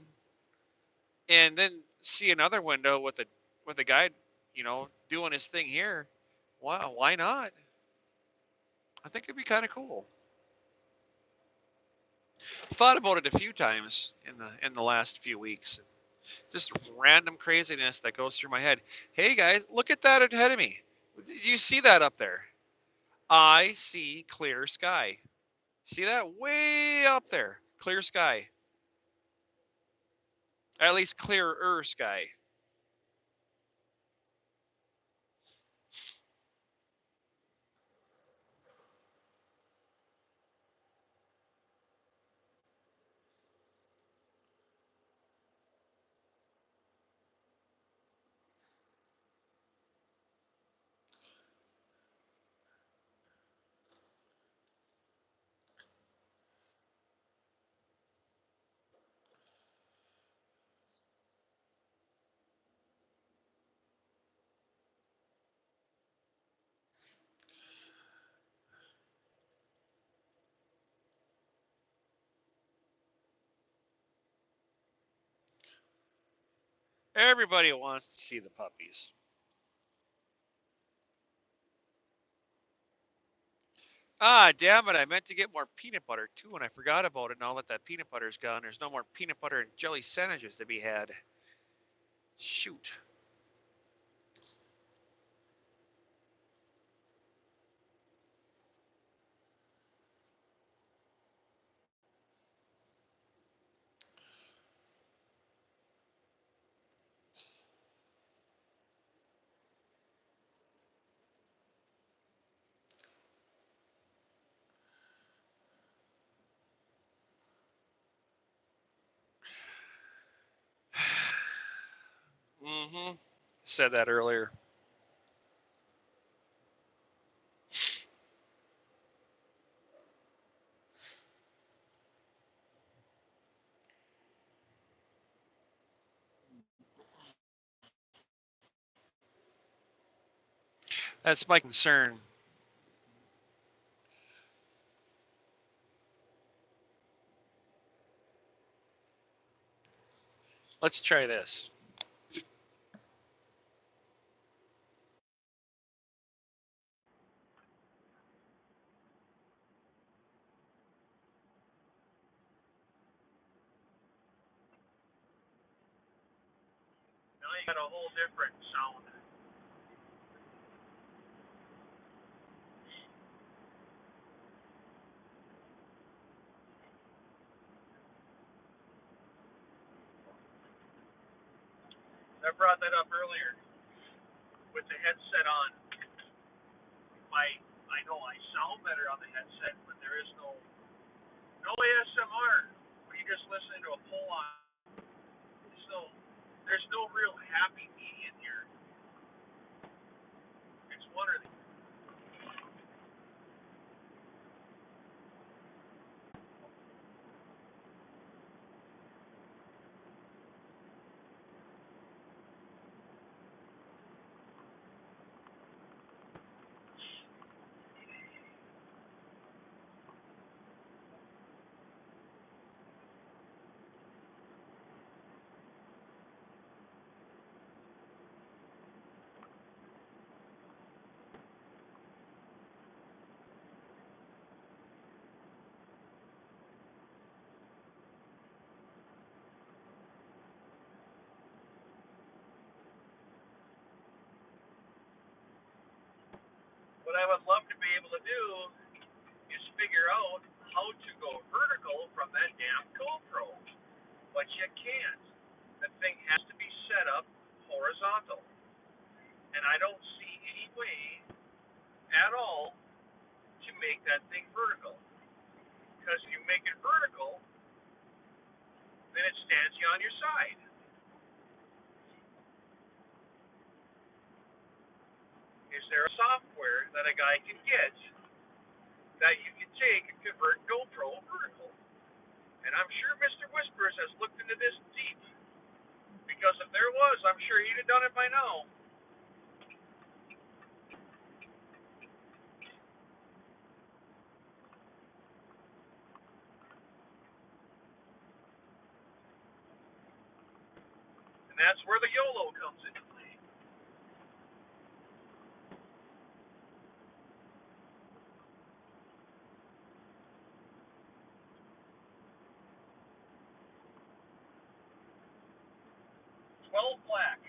and then see another window with a guy, doing his thing here, wow, why not? I think it'd be kind of cool. Thought about it a few times in the last few weeks. Just random craziness that goes through my head. Hey guys, look at that ahead of me. Did you see that up there? I see clear sky. See that way up there? Clear sky. At least clearer sky. Everybody wants to see the puppies. Ah, damn it. I meant to get more peanut butter too, and I forgot about it. Now that that peanut butter's gone, there's no more peanut butter and jelly sandwiches to be had. Shoot. Mm-hmm. Said that earlier. That's my concern. Let's try this. Now you got a whole different sound. I brought that up earlier with the headset on. I know I sound better on the headset, but there is no ASMR. When you're just listening to a pull on, so there's no real happy median here. It's one or the. What I would love to be able to do is figure out how to go vertical from that damn GoPro, but you can't. The thing has to be set up horizontal, and I don't see any way at all to make that thing vertical. Because if you make it vertical, then it stands you on your side. Is there a software that a guy can get that you can take and convert GoPro vertical? And I'm sure Mr. Whispers has looked into this deep. Because if there was, I'm sure he'd have done it by now. And that's where the YOLO comes into play. Twelve black.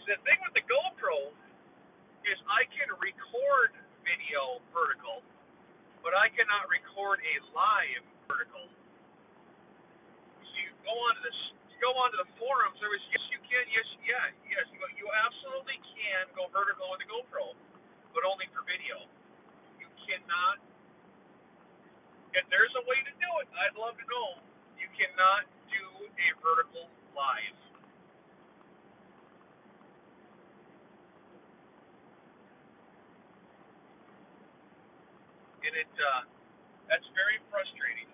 The thing with the GoPro is I can record video vertical, but I cannot record a live vertical. go onto this, you go onto the forums. There was yes you can, yes yeah, yes you absolutely can go vertical with a GoPro, but only for video. You cannot. If there's a way to do it, I'd love to know. You cannot do a vertical live, and that's very frustrating.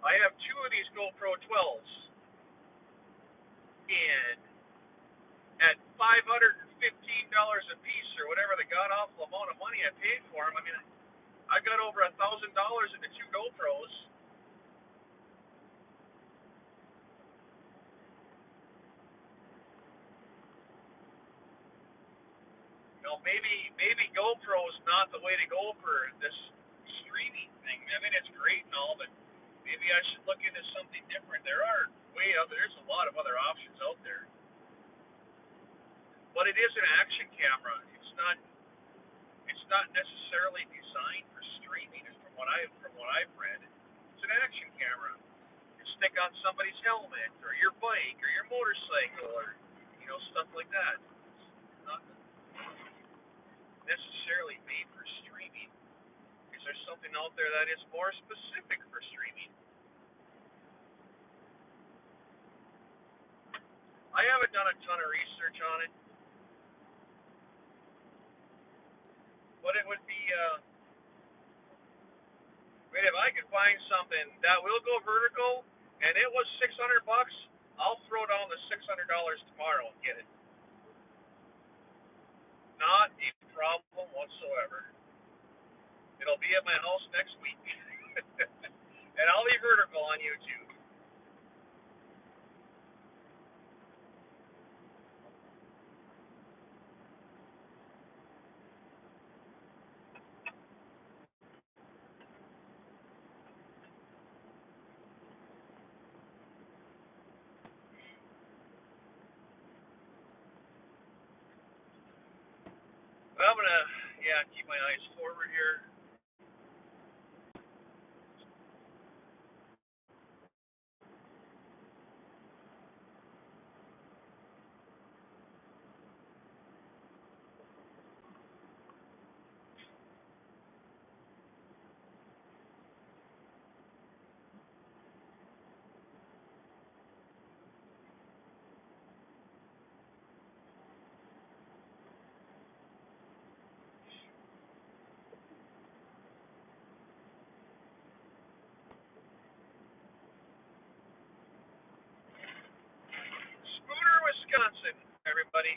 I have two of these GoPro 12s, and at $515 a piece or whatever the god awful amount of money I paid for them, I mean, I got over $1,000 into two GoPros. You know, maybe GoPro's not the way to go for this streaming thing. I mean, it's great and all, but maybe I should look into something different. There's a lot of other options out there, but it is an action camera. It's not necessarily designed for streaming, from what I've read. It's an action camera. You stick on somebody's helmet or your bike or your motorcycle or stuff like that. It's not necessarily made for streaming. Is there something out there that is more specific for streaming? I haven't done a ton of research on it, but it would be. I mean, if I could find something that will go vertical and it was $600, I'll throw down the $600 tomorrow and get it. Not a problem whatsoever. It'll be at my house next week, and I'll be vertical on YouTube. But I'm gonna, keep my eyes forward here. Spooner, Wisconsin, everybody.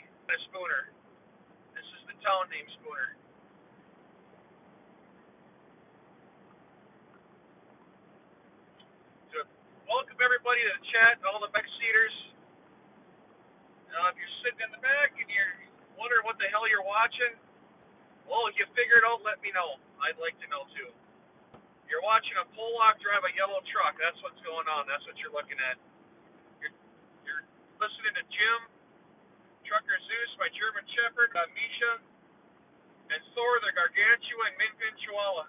Spooner. This is the town name Spooner. So, welcome everybody to the chat, all the backseaters. If you're sitting in the back and you're wondering what the hell you're watching, well, if you figure it out, let me know. I'd like to know too. You're watching a Pollock drive a yellow truck. That's what's going on. That's what you're looking at. You're listening to Jim, Trucker Zeus, my German Shepherd, Misha, and Thor, the Gargantua, and Minfin Chihuahua.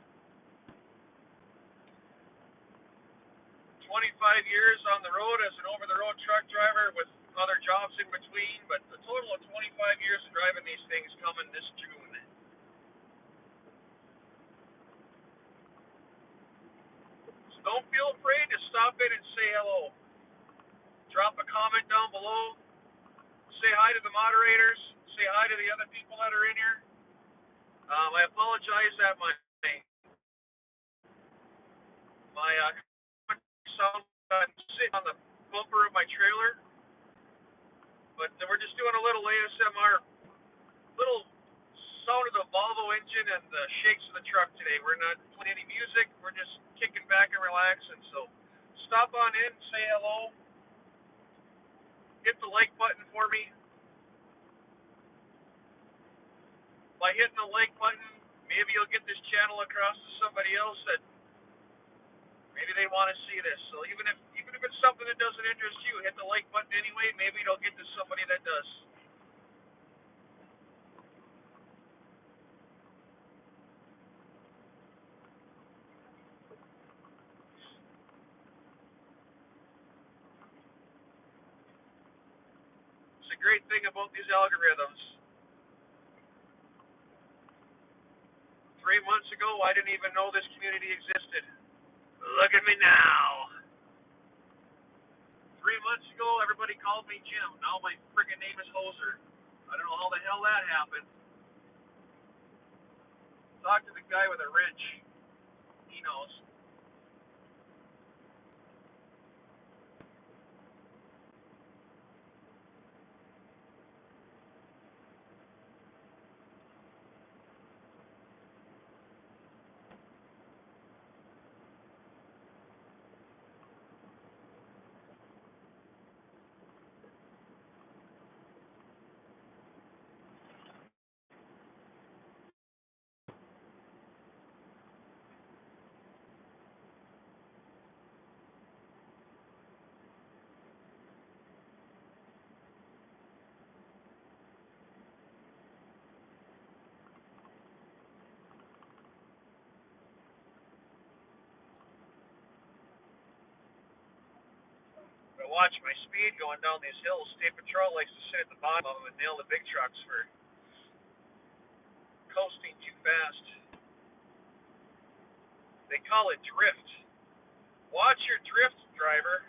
25 years on the road as an over-the-road truck driver with other jobs in between, but a total of 25 years of driving these things coming this June. So don't feel afraid to stop in and say hello. Drop a comment down below. Say hi to the moderators. Say hi to the other people that are in here. I apologize that my sound sitting on the bumper of my trailer, but we're just doing a little ASMR, little sound of the Volvo engine and the shakes of the truck today. We're not playing any music. We're just kicking back and relaxing. So stop on in, say hello, hit the like button for me. By hitting the like button, maybe you'll get this channel across to somebody else that maybe they want to see this. So even if it's something that doesn't interest you, hit the like button anyway. Maybe it'll get to somebody that does. great thing about these algorithms. 3 months ago, I didn't even know this community existed. Look at me now. 3 months ago, everybody called me Jim. Now my friggin' name is Hoser. I don't know how the hell that happened. Talk to the guy with a wrench. He knows. But watch my speed going down these hills. State Patrol likes to sit at the bottom of them and nail the big trucks for coasting too fast. They call it drift. Watch your drift, driver.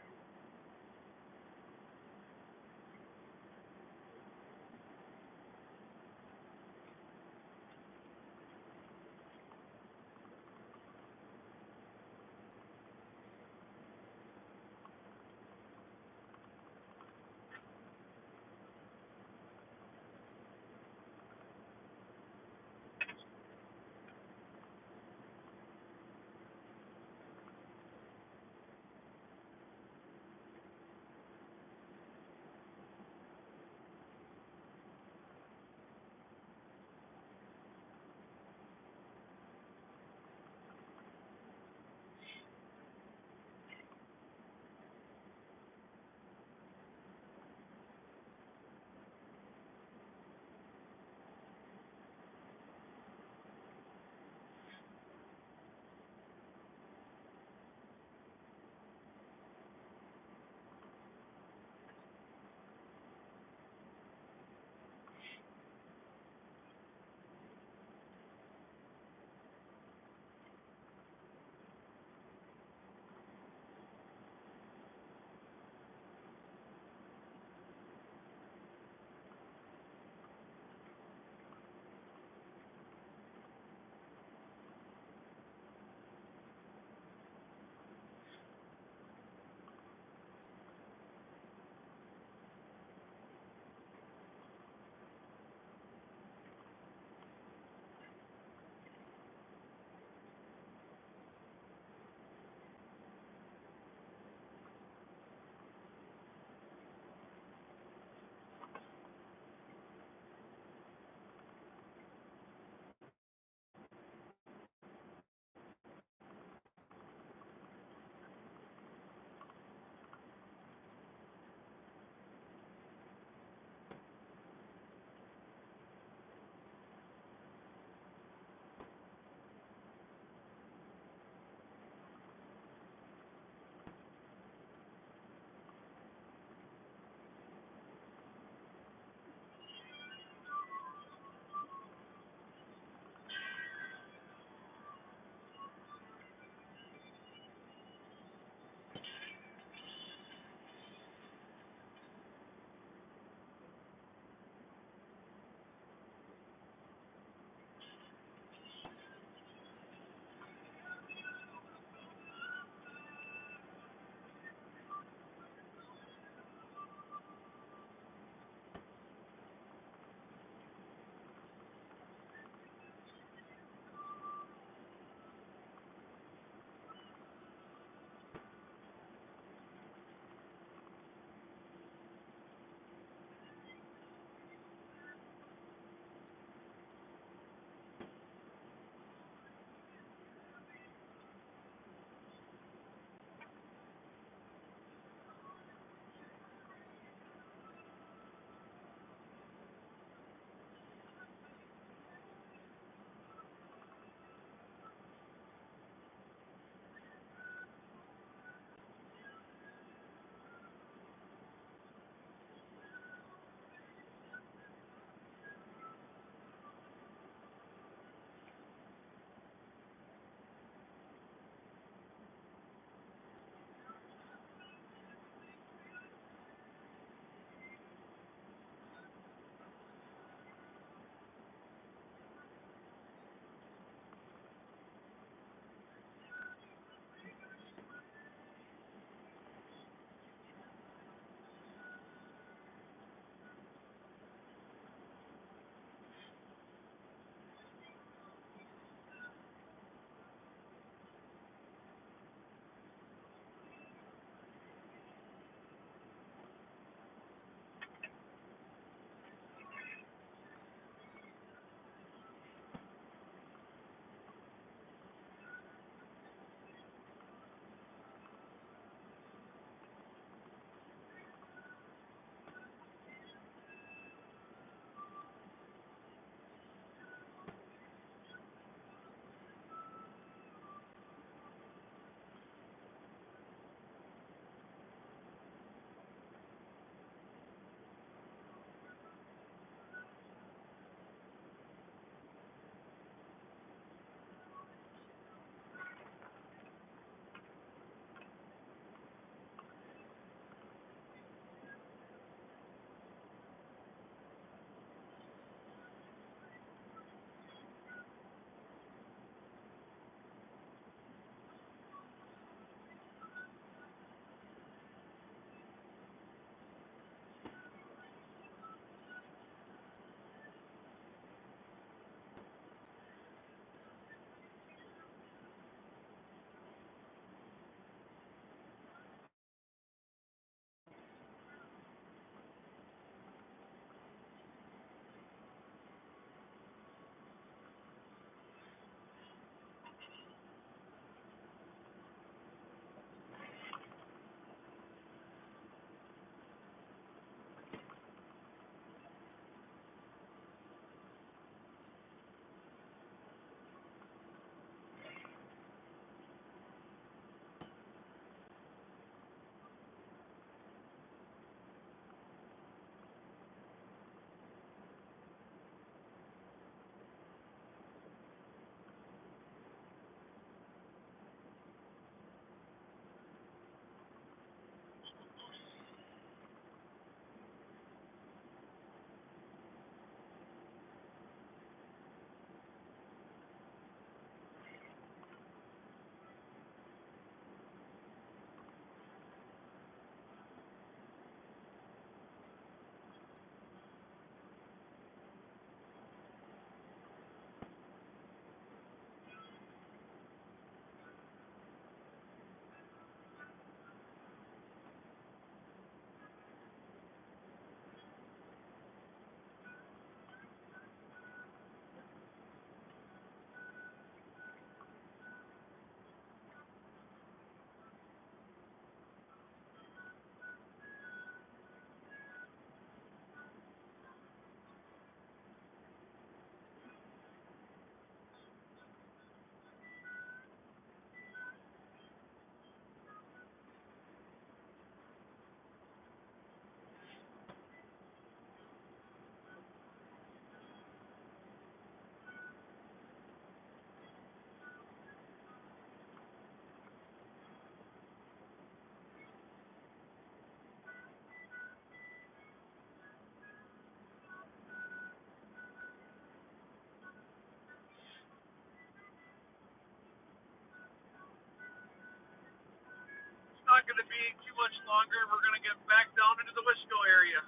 be too much longer. We're going to get back down into the Wisco area.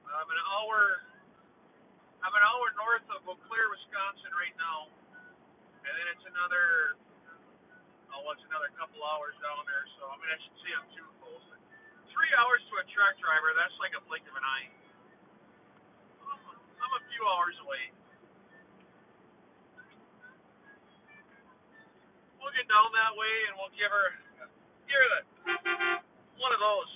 I'm an hour. I'm an hour north of Eau Claire, Wisconsin right now, and then it's another. Oh, it's another couple hours down there. So I mean, I should see I'm too close. 3 hours to a truck driver. That's like a blink of an eye. I'm a few hours away. We'll get down that way, and we'll give her one of those.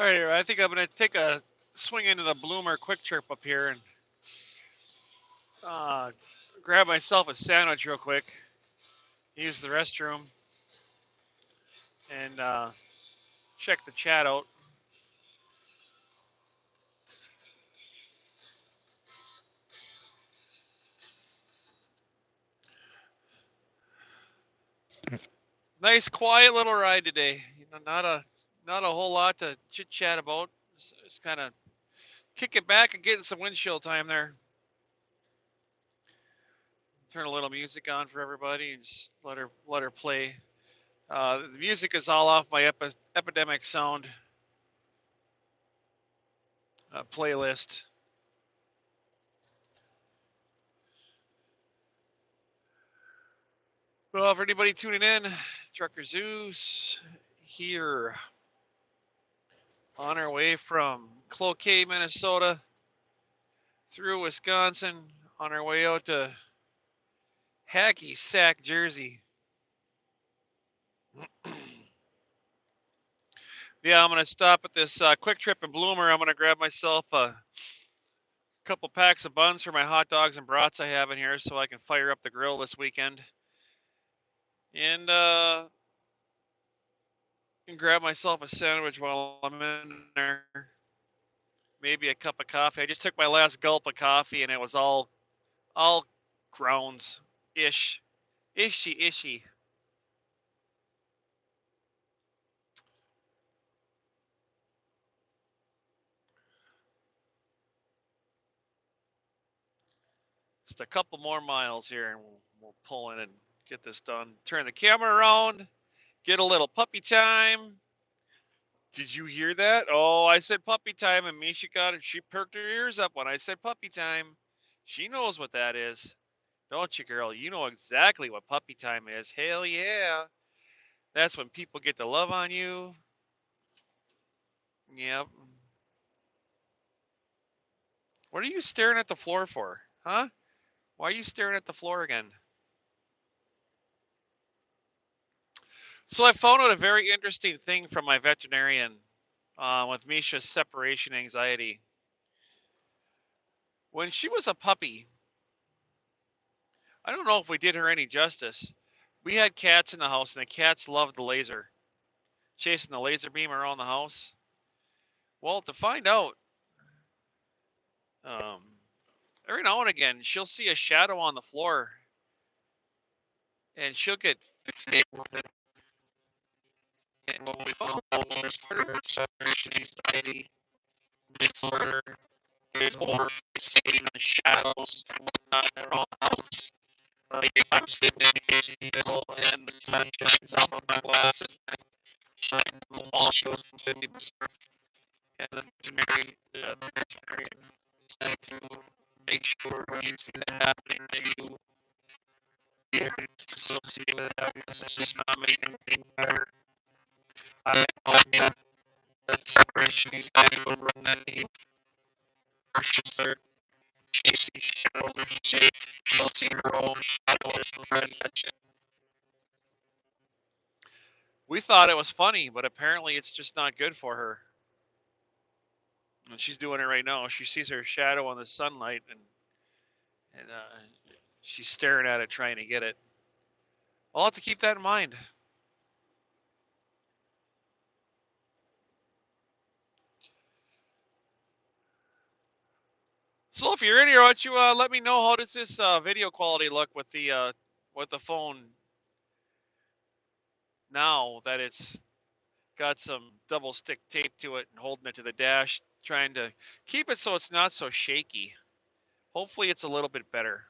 All right, I think I'm gonna take a swing into the Bloomer Quick Trip up here and grab myself a sandwich real quick, use the restroom, and check the chat out. Nice, quiet little ride today. You know, not a whole lot to chit chat about. Just kind of kick it back and getting some windshield time there. Turn a little music on for everybody and just let her play. The music is all off my Epidemic Sound playlist. Well, for anybody tuning in, Trucker Zeus here on our way from Cloquet, Minnesota, through Wisconsin, on our way out to Hacky Sack, Jersey. Yeah, I'm going to stop at this Quick Trip in Bloomer. I'm going to grab myself a couple packs of buns for my hot dogs and brats I have in here so I can fire up the grill this weekend. And grab myself a sandwich while I'm in there. Maybe a cup of coffee. I just took my last gulp of coffee and it was all grounds ish. Ishy. Just a couple more miles here and we'll pull in and get this done. Turn the camera around, get a little puppy time. Did you hear that? Oh, I said puppy time and Misha got it. She perked her ears up when I said puppy time. She knows what that is. Don't you, girl? You know exactly what puppy time is. Hell yeah. That's when people get to love on you. Yep. What are you staring at the floor for? Huh? Why are you staring at the floor again? So I found out a very interesting thing from my veterinarian with Misha's separation anxiety. When she was a puppy, I don't know if we did her any justice. We had cats in the house, and the cats loved the laser, chasing the laser beam around the house. Well, to find out, um, every now and again, she'll see a shadow on the floor, and she'll get fixated with it. And what we found out was part of her separation anxiety disorder is over fixating on shadows and whatnot around the house. Like if I'm sitting in the kitchen table and the sun shines off of my glasses and shines on the wall shows completely bizarre. And the veterinarian said to make sure when you see that happening that you get associated with that because it's just not making things better. I have no idea that separation anxiety would run that deep. Or she'll start chasing shadows or she'll see her own shadow and she'll try to catch it. We thought it was funny, but apparently it's just not good for her. And she's doing it right now. She sees her shadow in the sunlight and she's staring at it trying to get it. I'll have to keep that in mind. So if you're in here, why don't you let me know how does this video quality look with the phone now that it's got some double stick tape to it and holding it to the dash, trying to keep it so it's not so shaky. Hopefully it's a little bit better.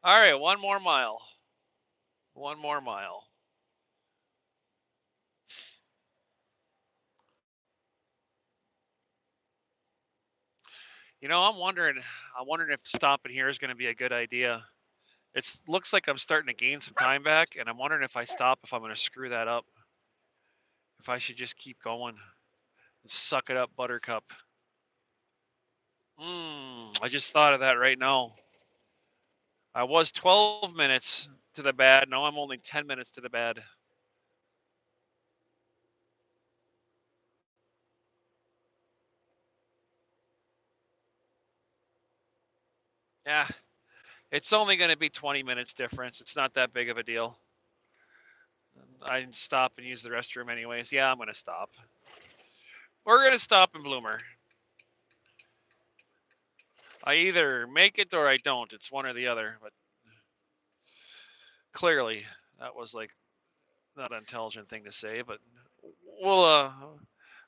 All right, one more mile. One more mile. You know, I'm wondering if stopping here is going to be a good idea. It looks like I'm starting to gain some time back, and I'm wondering if I stop if I'm going to screw that up. if I should just keep going and suck it up, Buttercup. I just thought of that right now. I was 12 minutes to the bad. Now I'm only 10 minutes to the bad. Yeah, it's only going to be 20 minutes difference. It's not that big of a deal. I can stop and use the restroom anyways. Yeah, I'm going to stop. We're going to stop in Bloomer. I either make it or I don't. It's one or the other. But clearly, that was like not an intelligent thing to say. But we'll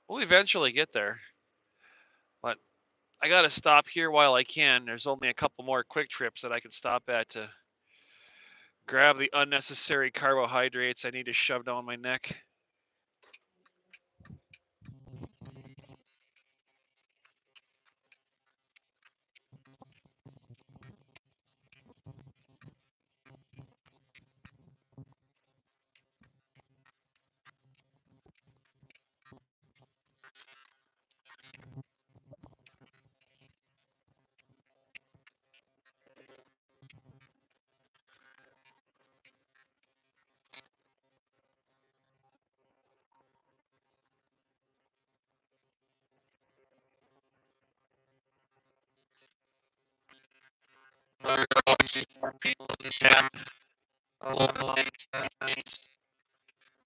eventually get there. But I got to stop here while I can. There's only a couple more quick trips that I can stop at to grab the unnecessary carbohydrates I need to shove down my neck. I see more people in the chat. A lot of likes. That's nice.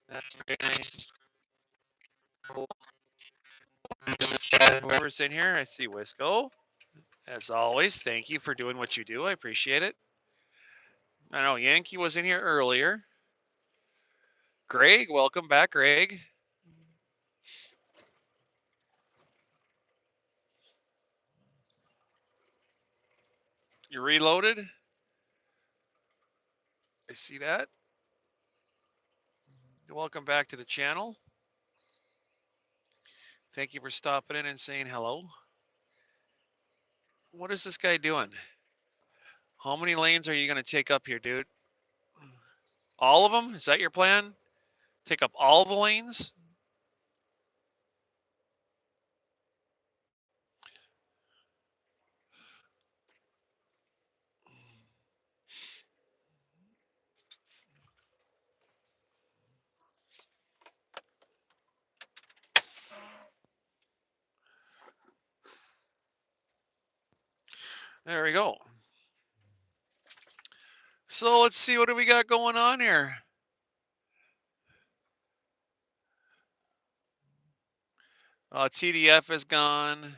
That's very nice. Cool. In the chat, whoever's in here, I see Wisco. As always, thank you for doing what you do. I appreciate it. I know Yankee was in here earlier. Greg, welcome back, Greg. You reloaded? I see that. Welcome back to the channel. Thank you for stopping in and saying hello. What is this guy doing? How many lanes are you going to take up here, dude? All of them? Is that your plan? Take up all the lanes? There we go. So let's see, what do we got going on here? TDF is gone.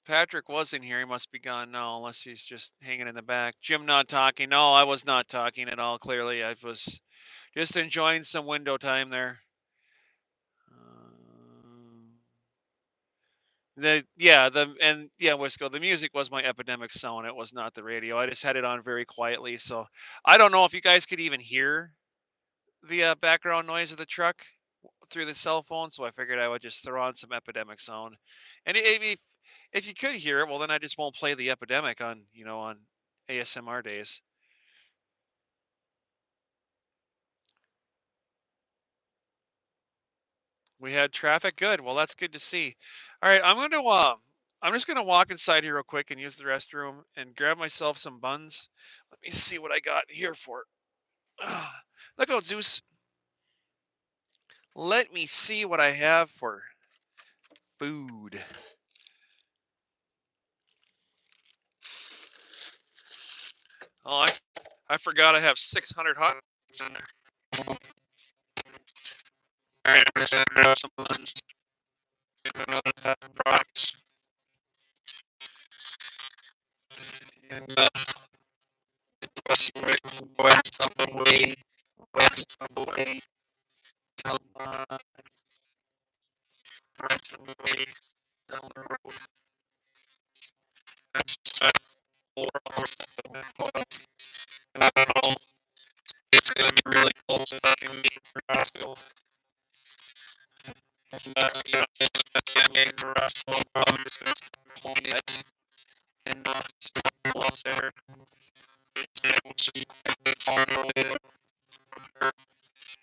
Patrick was in here. He must be gone now, unless he's just hanging in the back. Jim not talking. No, I was not talking at all. Clearly, I was just enjoying some window time there. Wisco. The music was my epidemic sound. It was not the radio. I just had it on very quietly. So I don't know if you guys could even hear the background noise of the truck through the cell phone. So I figured I would just throw on some epidemic sound. And if you could hear it, well, then I just won't play the epidemic on on ASMR days. We had traffic. Good. Well, that's good to see. All right, I'm just gonna walk inside here real quick and use the restroom and grab myself some buns. Let me see what I got here for. Look out, Zeus. Let me see what I have for food. Oh, I forgot I have 600 hot dogs in there. All right, I'm just gonna grab some buns. Products. And west of the way, west of the way, west of the way, down the road. I just had 4 hours and I don't know. It's gonna be really close if I can make it for Glasgow. If not, if I can't make it for Glasgow, I'm probably just gonna stay home yet and start off there. It's just a bit far away.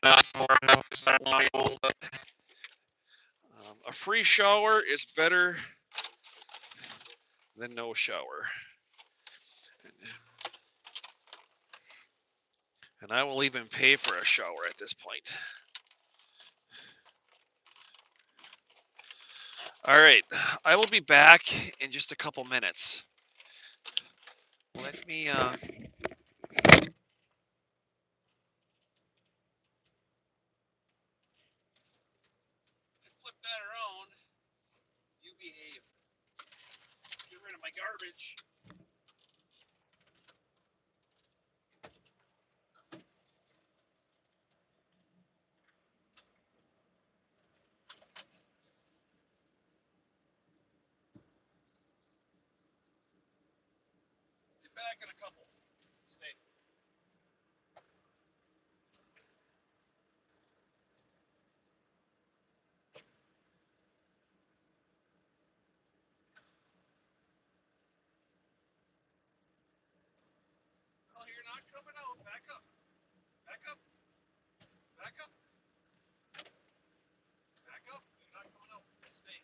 Not far enough because I want to hold it. A free shower is better than no shower. And I will even pay for a shower at this point. All right, I will be back in just a couple minutes. Let me flip that around. You behave. Get rid of my garbage. Get back in a couple. Stay. Oh, you're not coming out. Back up. Back up. Back up. Back up. You're not coming out. Stay.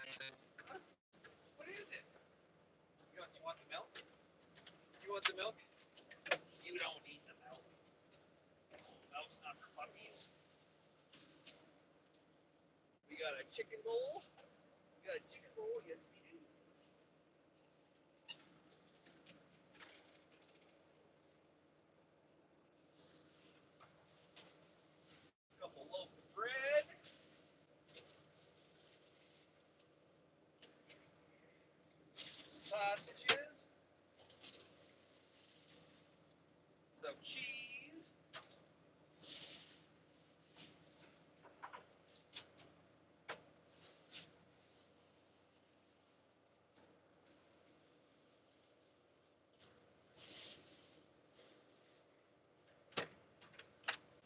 What is it? You want the milk? You want the milk? You don't need the milk. Milk's not for puppies. We got a chicken bowl. We got a chicken bowl. Yes, we do. A couple loaves of bread. Sausages. Some cheese.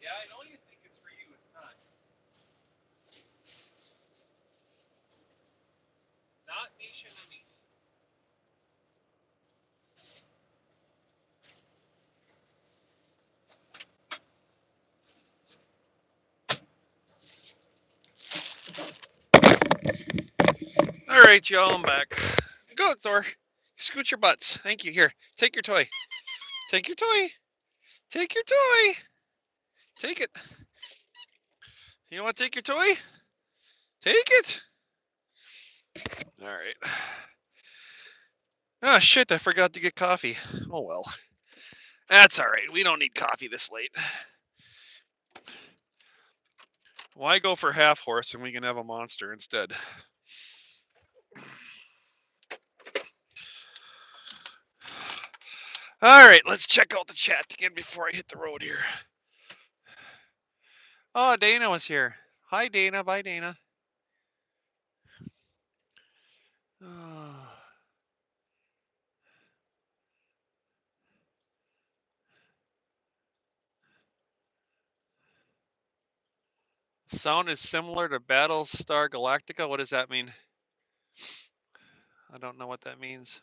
Yeah, I know you think it's for you. It's not. Not nation enemies. All right, y'all, I'm back. Go, Thor. Scoot your butts. Thank you. Here, take your toy. Take your toy. Take your toy. Take it. You want to take your toy? Take it. All right. Oh, shit, I forgot to get coffee. Oh, well. That's all right. We don't need coffee this late. Why go for half horse when we can have a monster instead? All right, let's check out the chat again before I hit the road here. Oh, Dana was here. Hi, Dana. Bye, Dana. Oh. Sound is similar to Battlestar Galactica. What does that mean? I don't know what that means.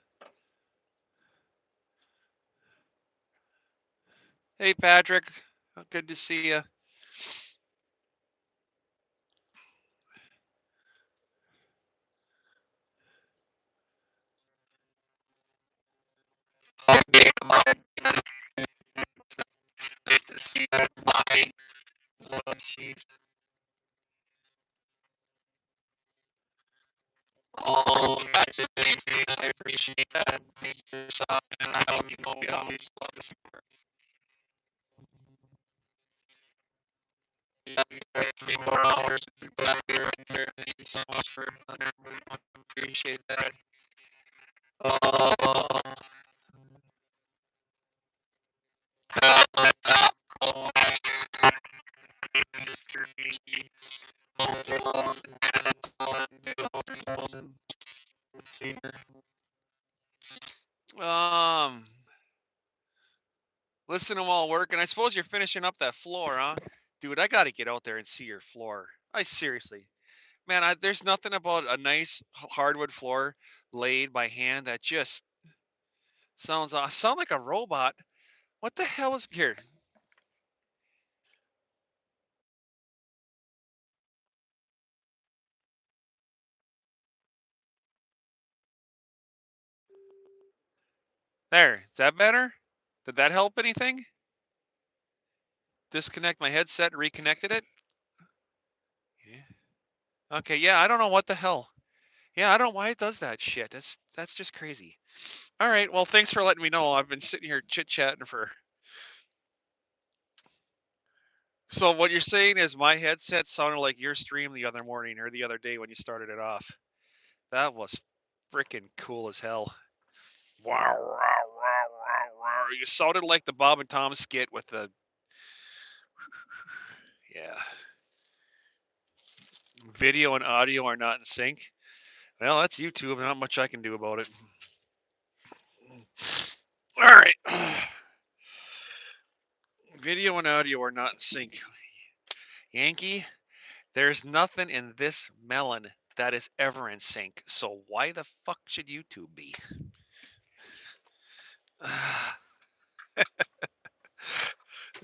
Hey, Patrick. Good to see you. Nice to see you. Bye. Oh, jeez. Oh, that's amazing. I appreciate that. Thank you for stopping, and I know you know we always love to support. Yeah, we got 3 more hours. It's exactly right there. Thank you so much for letting everybody know. I appreciate that. Oh, Mr. Mickey. Let's see. Um, listen to them all working. I suppose you're finishing up that floor, huh? Dude, I got to get out there and see your floor. I seriously, man, there's nothing about a nice hardwood floor laid by hand that just sound like a robot. What the hell is here? There, is that better? Did that help anything? Disconnect my headset, reconnected it. Yeah. Okay, yeah, I don't know what the hell. Yeah, I don't know why it does that shit. That's just crazy. All right, well, thanks for letting me know. I've been sitting here chit-chatting for. So what you're saying is my headset sounded like your stream the other morning or the other day when you started it off. That was freaking cool as hell. Wow, wow, wow, wow, wow. You sounded like the Bob and Tom skit with the. Yeah. Video and audio are not in sync. Well, that's YouTube. Not much I can do about it. All right. Video and audio are not in sync. Yankee, there's nothing in this melon that is ever in sync. So why the fuck should YouTube be?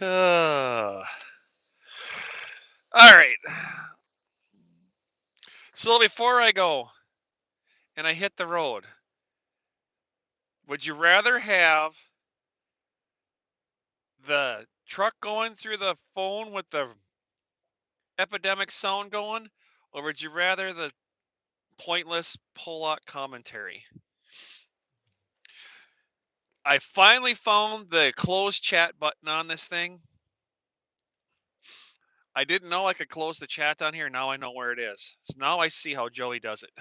All right. So before I go, and I hit the road. Would you rather have the truck going through the phone with the epidemic sound going, or would you rather the pointless Pollock commentary? I finally found the close chat button on this thing. I didn't know I could close the chat on here. Now I know where it is. So now I see how Joey does it.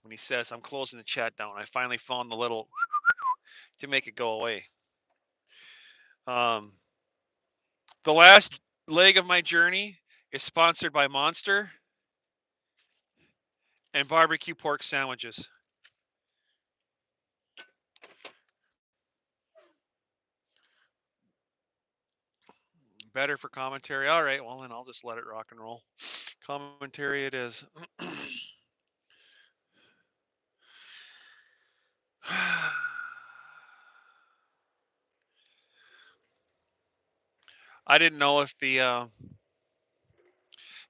When he says, I'm closing the chat down, I finally found the little to make it go away. The last leg of my journey is sponsored by Monster and barbecue pork sandwiches. Better for commentary. All right, well then I'll just let it rock and roll. Commentary it is. I didn't know if the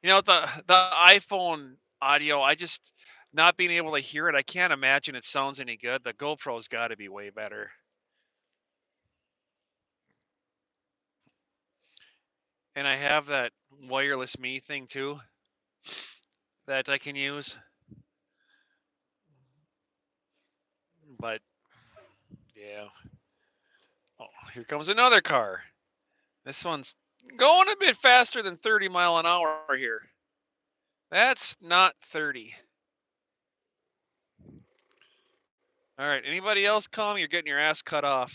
the iPhone audio, I just not being able to hear it, I can't imagine it sounds any good. The GoPro's got to be way better. And I have that wireless me thing too that I can use. But yeah. Oh, here comes another car. This one's going a bit faster than 30 mile an hour here. That's not 30. All right, anybody else come? You're getting your ass cut off.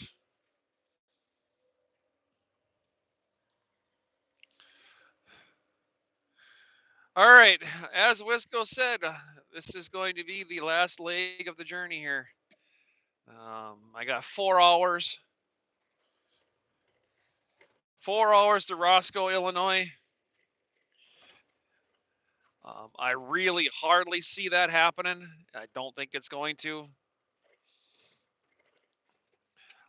All right, as Wisco said, this is going to be the last leg of the journey here. I got 4 hours. 4 hours to Roscoe, Illinois. I really hardly see that happening. I don't think it's going to.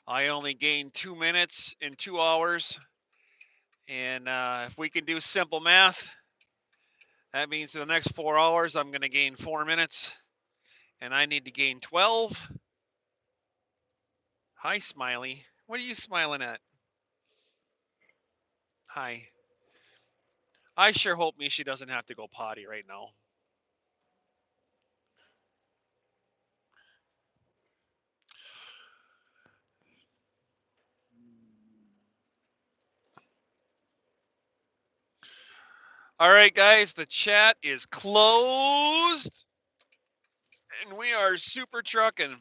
I only gained 2 minutes in 2 hours. And if we can do simple math, that means in the next 4 hours, I'm going to gain 4 minutes. And I need to gain 12. Hi, Smiley. What are you smiling at? Hi. I sure hope Misha doesn't have to go potty right now. All right, guys, the chat is closed. And we are super trucking.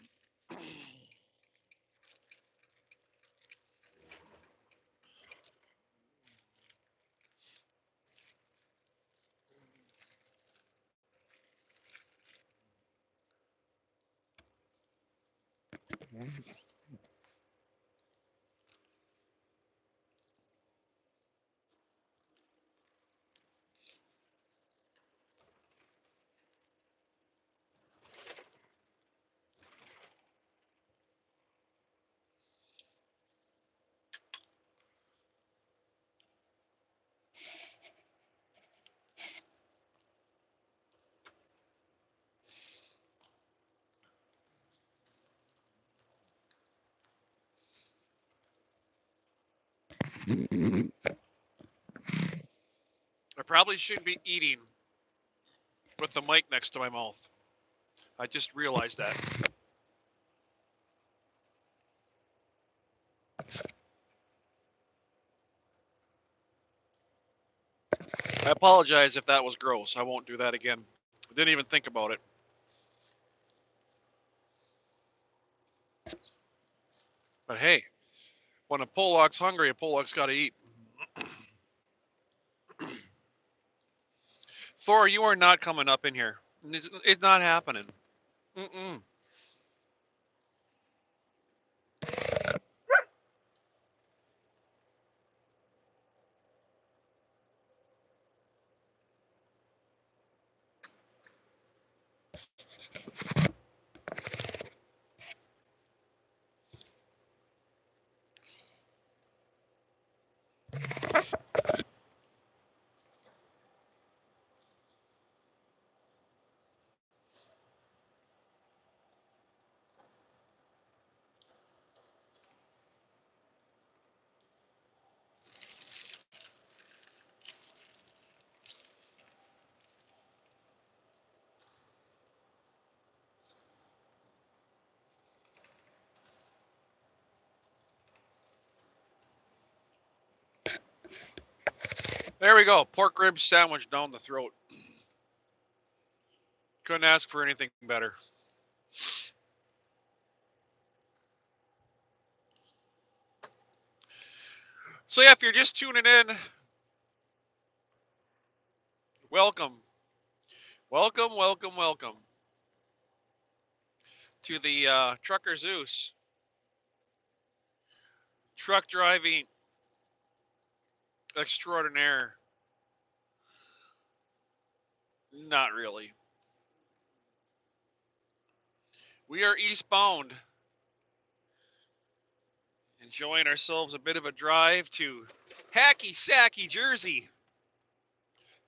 I probably shouldn't be eating with the mic next to my mouth. I just realized that. I apologize if that was gross. I won't do that again. I didn't even think about it. But hey, when a Pollock's hungry, a Pollock's got to eat. Thor, you are not coming up in here. It's not happening. Mm-mm. There we go. Pork rib sandwich down the throat. Couldn't ask for anything better. So yeah, if you're just tuning in, welcome. Welcome, welcome, welcome to the Trucker Zeus truck driving extraordinaire. Not really. We are eastbound, enjoying ourselves a bit of a drive to Hacky Sacky, Jersey.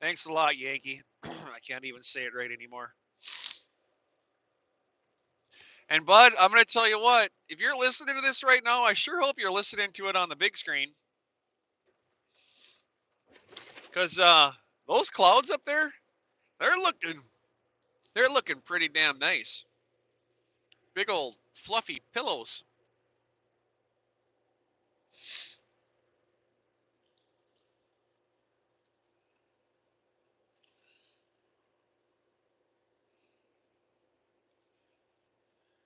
Thanks a lot, Yankee. I can't even say it right anymore. And Bud, I'm going to tell you what, if you're listening to this right now, I sure hope you're listening to it on the big screen. Because those clouds up there, they're looking pretty damn nice. Big old fluffy pillows.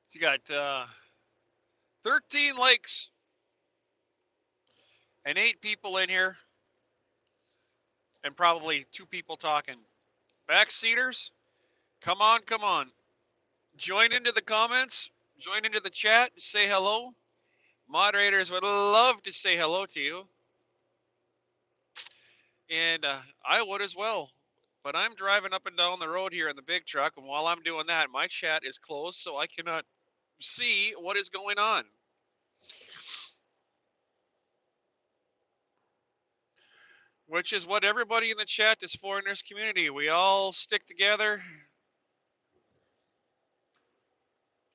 So you got 13 lakes and 8 people in here, and probably 2 people talking. Backseaters, come on, come on. Join into the comments, join into the chat, say hello. Moderators would love to say hello to you. And I would as well. But I'm driving up and down the road here in the big truck, and while I'm doing that, my chat is closed, so I cannot see what is going on. Which is what everybody in the chat is for in this community. We all stick together.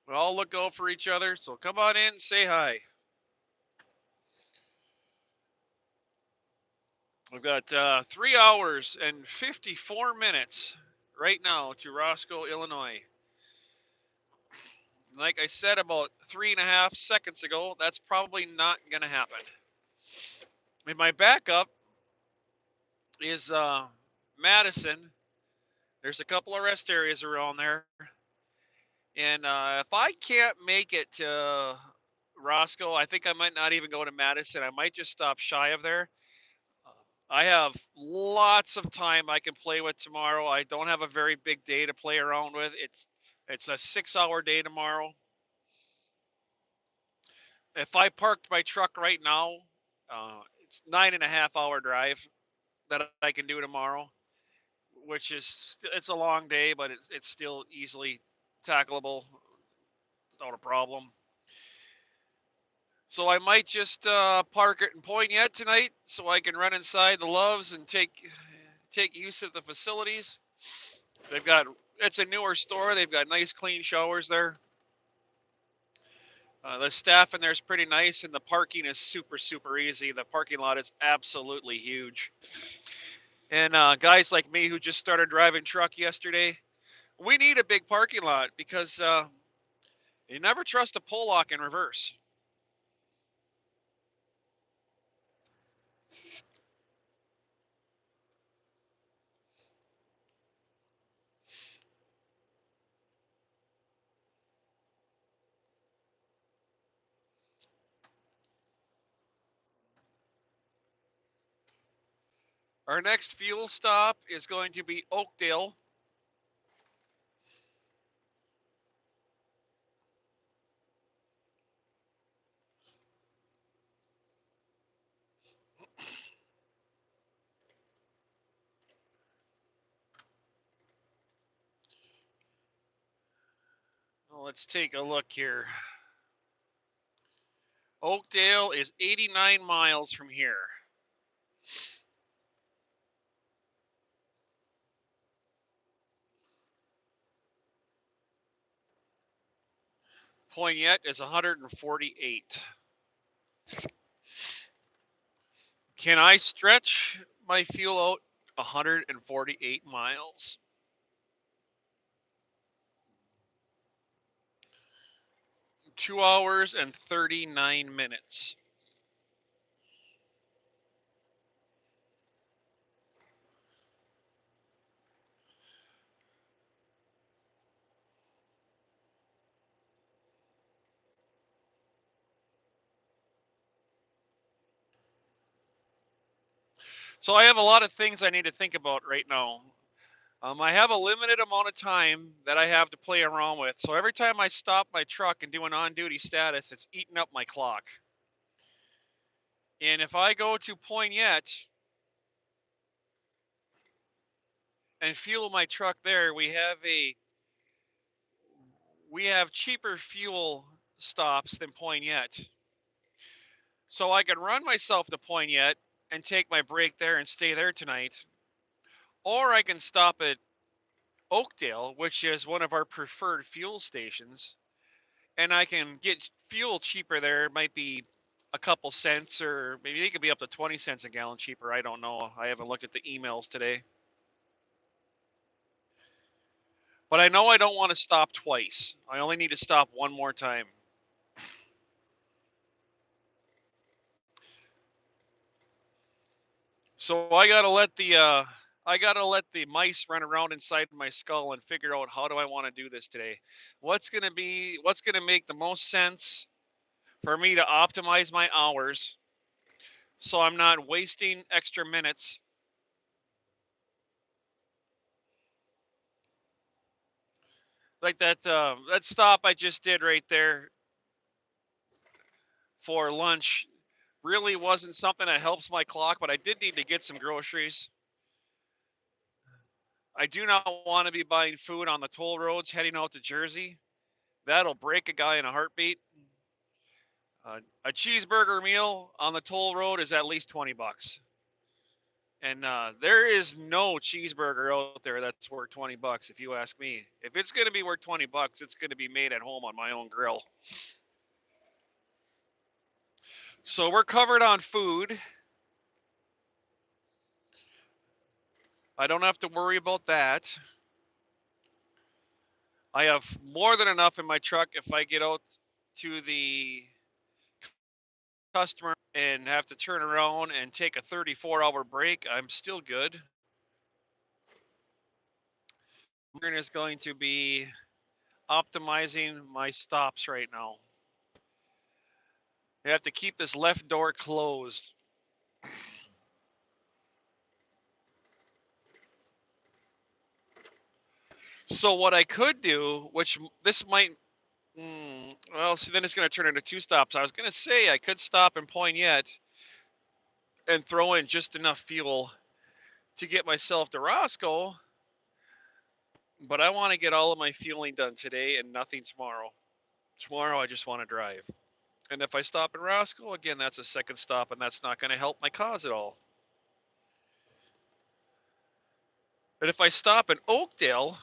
We all look out for each other. So come on in, say hi. We've got 3 hours and 54 minutes right now to Roscoe, Illinois. Like I said about 3.5 seconds ago, that's probably not going to happen. And my backup is Madison. There's a couple of rest areas around there. And if I can't make it to Roscoe, I think I might not even go to Madison. I might just stop shy of there. I have lots of time I can play with tomorrow. I don't have a very big day to play around with. It's a 6-hour day tomorrow. If I parked my truck right now, it's 9.5-hour drive that I can do tomorrow, which is it's a long day, but it's still easily tackleable without a problem. So I might just park it in Poignette tonight, so I can run inside the Loves and take use of the facilities. It's a newer store. They've got nice, clean showers there. The staff in there is pretty nice, and the parking is super, super easy. The parking lot is absolutely huge. And guys like me who just started driving truck yesterday, we need a big parking lot because you never trust a pull lock in reverse. Our next fuel stop is going to be Oakdale. Well, let's take a look here. Oakdale is 89 miles from here. Poignette is 148. Can I stretch my fuel out 148 miles? Two hours and 39 minutes. So I have a lot of things I need to think about right now. I have a limited amount of time that I have to play around with. So every time I stop my truck and do an on-duty status, it's eating up my clock. And if I go to Poignette and fuel my truck there, we have cheaper fuel stops than Poignette. So I can run myself to Poignette and take my break there and stay there tonight. Or I can stop at Oakdale, which is one of our preferred fuel stations, and I can get fuel cheaper there. It might be a couple cents, or maybe it could be up to 20 cents a gallon cheaper. I don't know. I haven't looked at the emails today. But I know I don't want to stop twice. I only need to stop one more time. So I gotta let the mice run around inside my skull and figure out how do I want to do this today. What's gonna make the most sense for me to optimize my hours so I'm not wasting extra minutes. Like that stop I just did right there for lunch really wasn't something that helps my clock, but I did need to get some groceries. I do not want to be buying food on the toll roads heading out to Jersey. That'll break a guy in a heartbeat. A cheeseburger meal on the toll road is at least 20 bucks. And there is no cheeseburger out there that's worth 20 bucks if you ask me. If it's going to be worth 20 bucks, it's going to be made at home on my own grill. So we're covered on food. I don't have to worry about that. I have more than enough in my truck if I get out to the customer and have to turn around and take a 34-hour break. I'm still good. Mine is going to be optimizing my stops right now. I have to keep this left door closed. So what I could do, which this might, well, see, then it's going to turn into two stops. I was going to say I could stop in Poignette and throw in just enough fuel to get myself to Roscoe, but I want to get all of my fueling done today and nothing tomorrow. Tomorrow I just want to drive. And if I stop in Roscoe, again, that's a second stop, and that's not going to help my cause at all. But if I stop in Oakdale,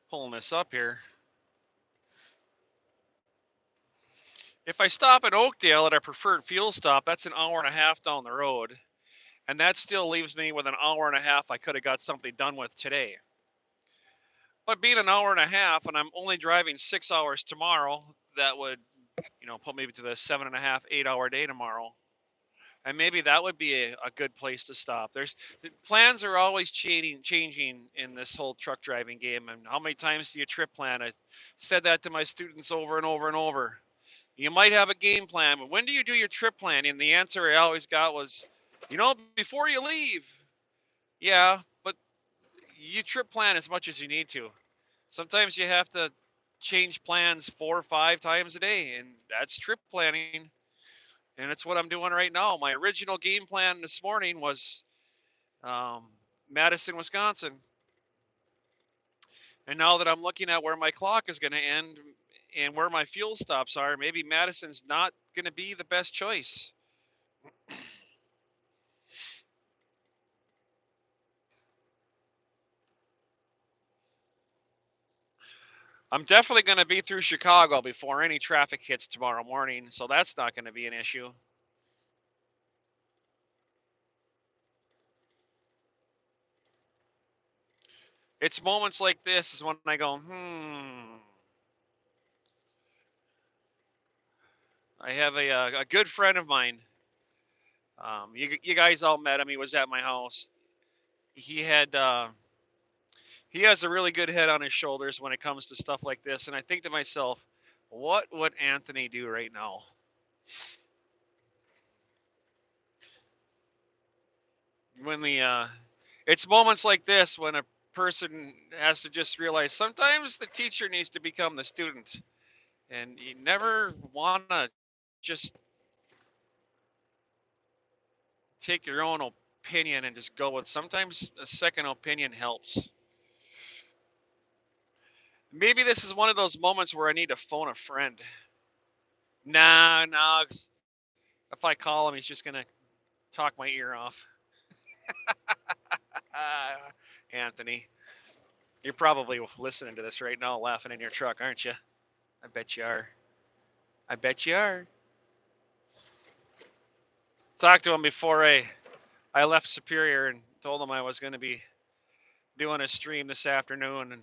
pulling this up here. If I stop at Oakdale at our preferred fuel stop, that's an hour and a half down the road. And that still leaves me with an hour and a half I could have got something done with today. But being an hour and a half, and I'm only driving 6 hours tomorrow, that would, put me to the 7.5, 8 hour day tomorrow. And maybe that would be a good place to stop. The plans are always changing in this whole truck driving game. And how many times do you trip plan? I said that to my students over and over and over. You might have a game plan, but when do you do your trip plan? And the answer I always got was, before you leave. Yeah, but you trip plan as much as you need to. Sometimes you have to change plans 4 or 5 times a day, and that's trip planning. And it's what I'm doing right now. My original game plan this morning was Madison, Wisconsin. And now that I'm looking at where my clock is going to end and where my fuel stops are, maybe Madison's not going to be the best choice. I'm definitely going to be through Chicago before any traffic hits tomorrow morning, so that's not going to be an issue. It's moments like this is when I go, I have a good friend of mine. You guys all met him. He was at my house. He had he has a really good head on his shoulders when it comes to stuff like this. And I think to myself, what would Anthony do right now? When it's moments like this when a person has to just realize sometimes the teacher needs to become the student, and you never want to just take your own opinion and just go with. Sometimes a second opinion helps. Maybe this is one of those moments where I need to phone a friend. Nah. If I call him, he's just gonna talk my ear off. Anthony, you're probably listening to this right now, laughing in your truck, aren't you? I bet you are. I bet you are. Talked to him before I left Superior and told him I was going to be doing a stream this afternoon, and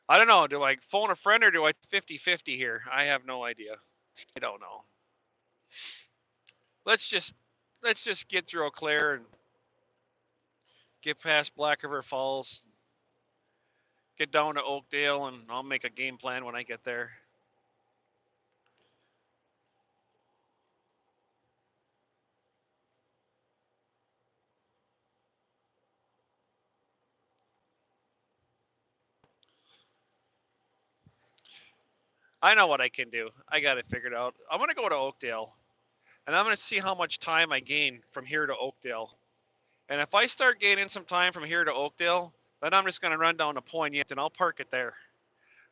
I don't know. Do I phone a friend or do I 50-50 here? I have no idea. I don't know. Let's just get through Eau Claire and get past Black River Falls, get down to Oakdale, and I'll make a game plan when I get there. I know what I can do. I got it figured out. I'm going to go to Oakdale, and I'm going to see how much time I gain from here to Oakdale. And if I start gaining some time from here to Oakdale, then I'm just going to run down to Poignant and I'll park it there.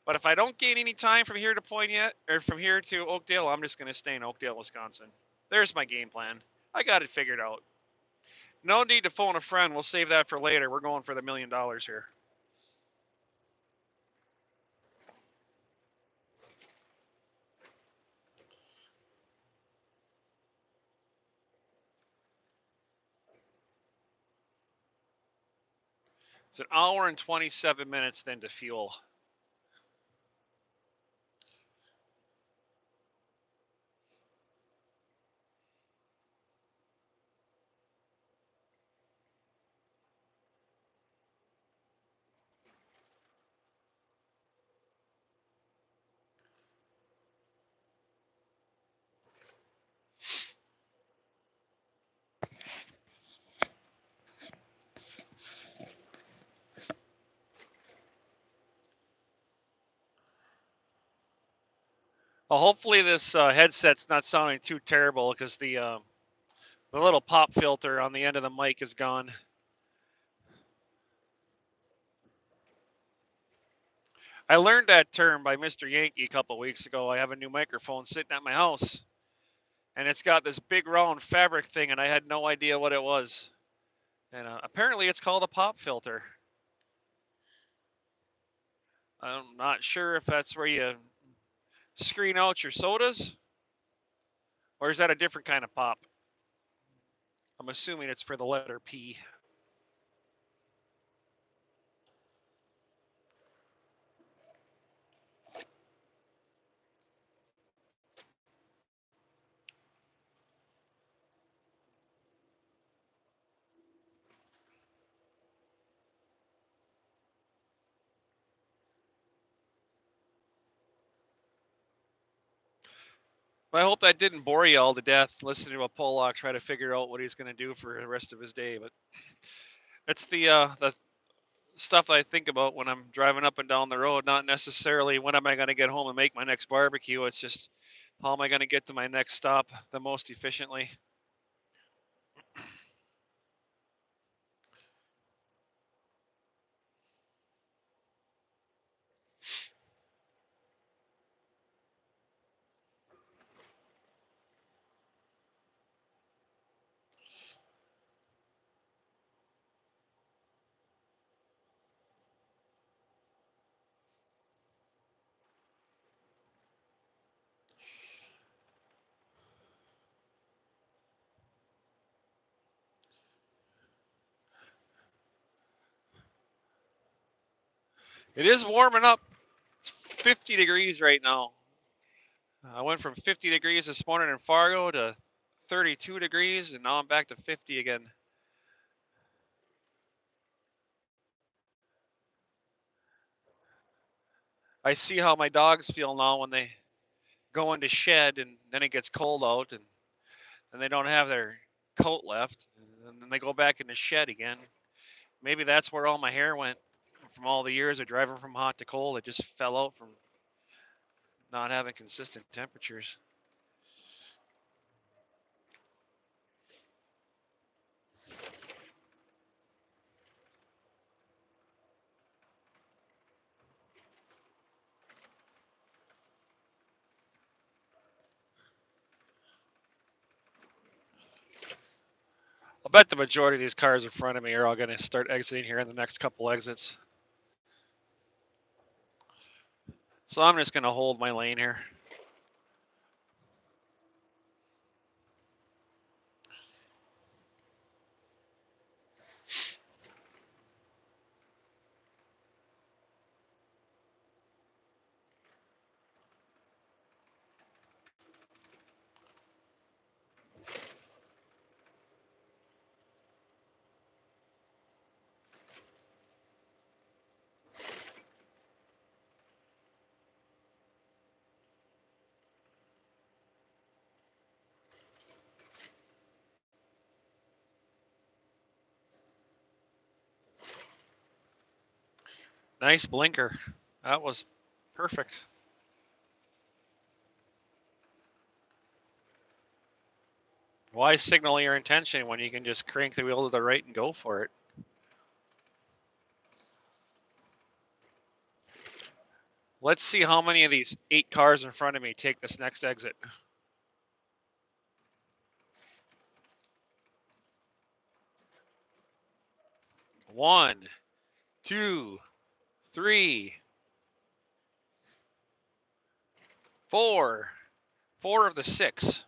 But if I don't gain any time from here to Poignant or from here to Oakdale, I'm just going to stay in Oakdale, Wisconsin. There's my game plan. I got it figured out. No need to phone a friend. We'll save that for later. We're going for the $1 million here. It's an hour and 27 minutes then to fuel. Well, hopefully this headset's not sounding too terrible because the little pop filter on the end of the mic is gone. I learned that term by Mr. Yankee a couple weeks ago. I have a new microphone sitting at my house, and it's got this big round fabric thing, and I had no idea what it was. And apparently, it's called a pop filter. I'm not sure if that's where you screen out your sodas, or is that a different kind of pop? I'm assuming it's for the letter P. Well, I hope that didn't bore you all to death listening to a Pollock try to figure out what he's going to do for the rest of his day. But it's the stuff I think about when I'm driving up and down the road. Not necessarily when am I going to get home and make my next barbecue. It's just how am I going to get to my next stop the most efficiently. It is warming up. It's 50 degrees right now. I went from 50 degrees this morning in Fargo to 32 degrees, and now I'm back to 50 again. I see how my dogs feel now when they go into shed and then it gets cold out and they don't have their coat left, and then they go back in the shed again. Maybe that's where all my hair went from all the years of driving from hot to cold. It just fell out from not having consistent temperatures. I'll bet the majority of these cars in front of me are all going to start exiting here in the next couple exits. So I'm just going to hold my lane here. Nice blinker. That was perfect. Why signal your intention when you can just crank the wheel to the right and go for it? Let's see how many of these 8 cars in front of me take this next exit. 1, 2, 3, 4. 4 of the 6.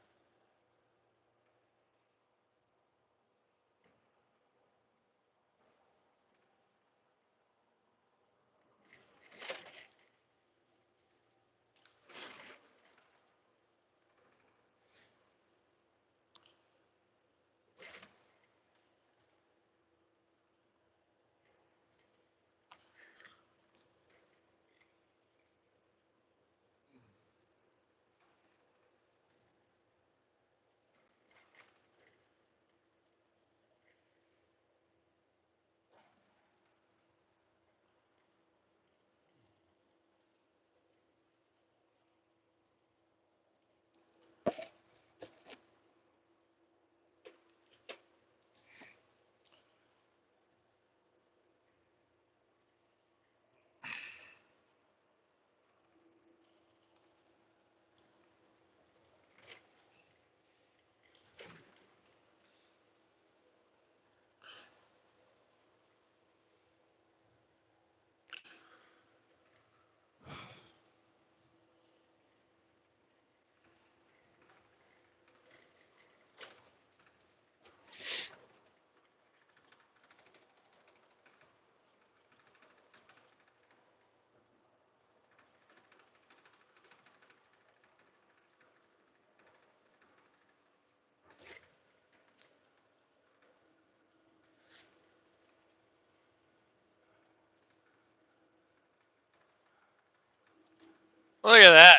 Look at that.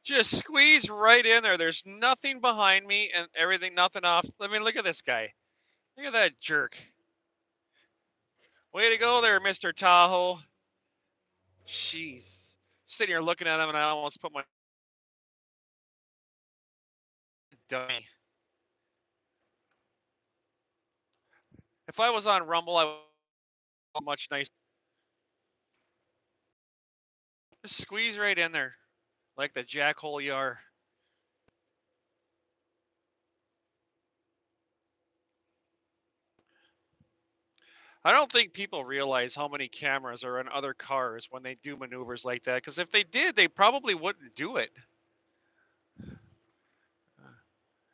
Just squeeze right in there. There's nothing behind me and everything, nothing off. I mean, look at this guy. Look at that jerk. Way to go there, Mr. Tahoe. Jeez. Sitting here looking at him and I almost put my dummy. If I was on Rumble, I would much nicer. Just squeeze right in there like the jackhole you are. I don't think people realize how many cameras are on other cars when they do maneuvers like that, because if they did, they probably wouldn't do it.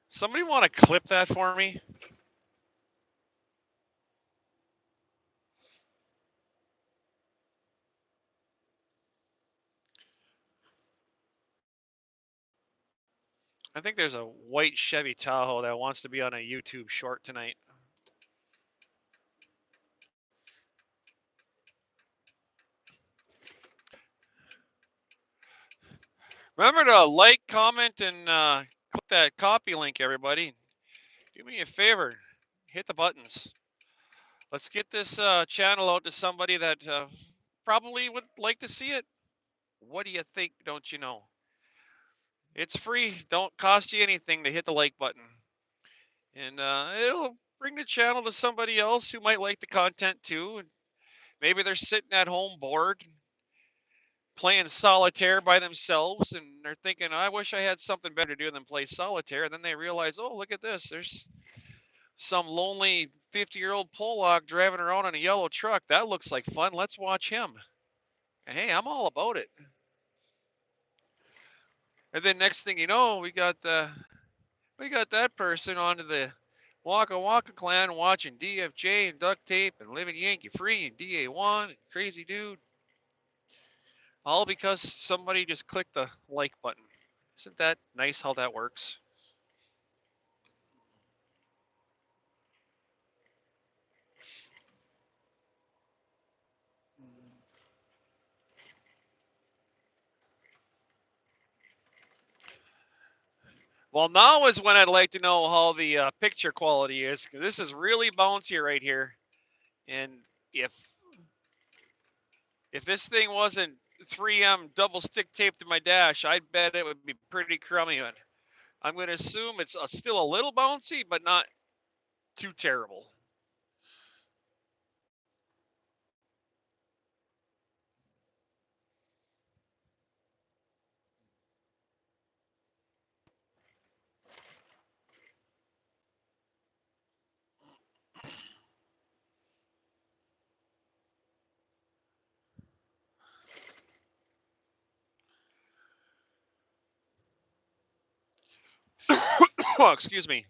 Somebody want to clip that for me? I think there's a white Chevy Tahoe that wants to be on a YouTube short tonight. Remember to like, comment, and click that copy link, everybody. Do me a favor, hit the buttons. Let's get this channel out to somebody that probably would like to see it. What do you think? Don't you know? It's free. Don't cost you anything to hit the like button. And it'll bring the channel to somebody else who might like the content too. And maybe they're sitting at home bored, playing solitaire by themselves, and they're thinking, I wish I had something better to do than play solitaire. And then they realize, oh, look at this. There's some lonely 50-year-old Pollock driving around in a yellow truck. That looks like fun. Let's watch him. And hey, I'm all about it. And then next thing you know, we got that person onto the Waka Waka clan watching DFJ and Duct Tape and Living Yankee Free and DA1 and Crazy Dude. All because somebody just clicked the like button. Isn't that nice how that works? Well, now is when I'd like to know how the picture quality is, because this is really bouncy right here. And if this thing wasn't 3M double stick taped to my dash, I'd bet it would be pretty crummy. But I'm going to assume it's still a little bouncy, but not too terrible. Oh, excuse me.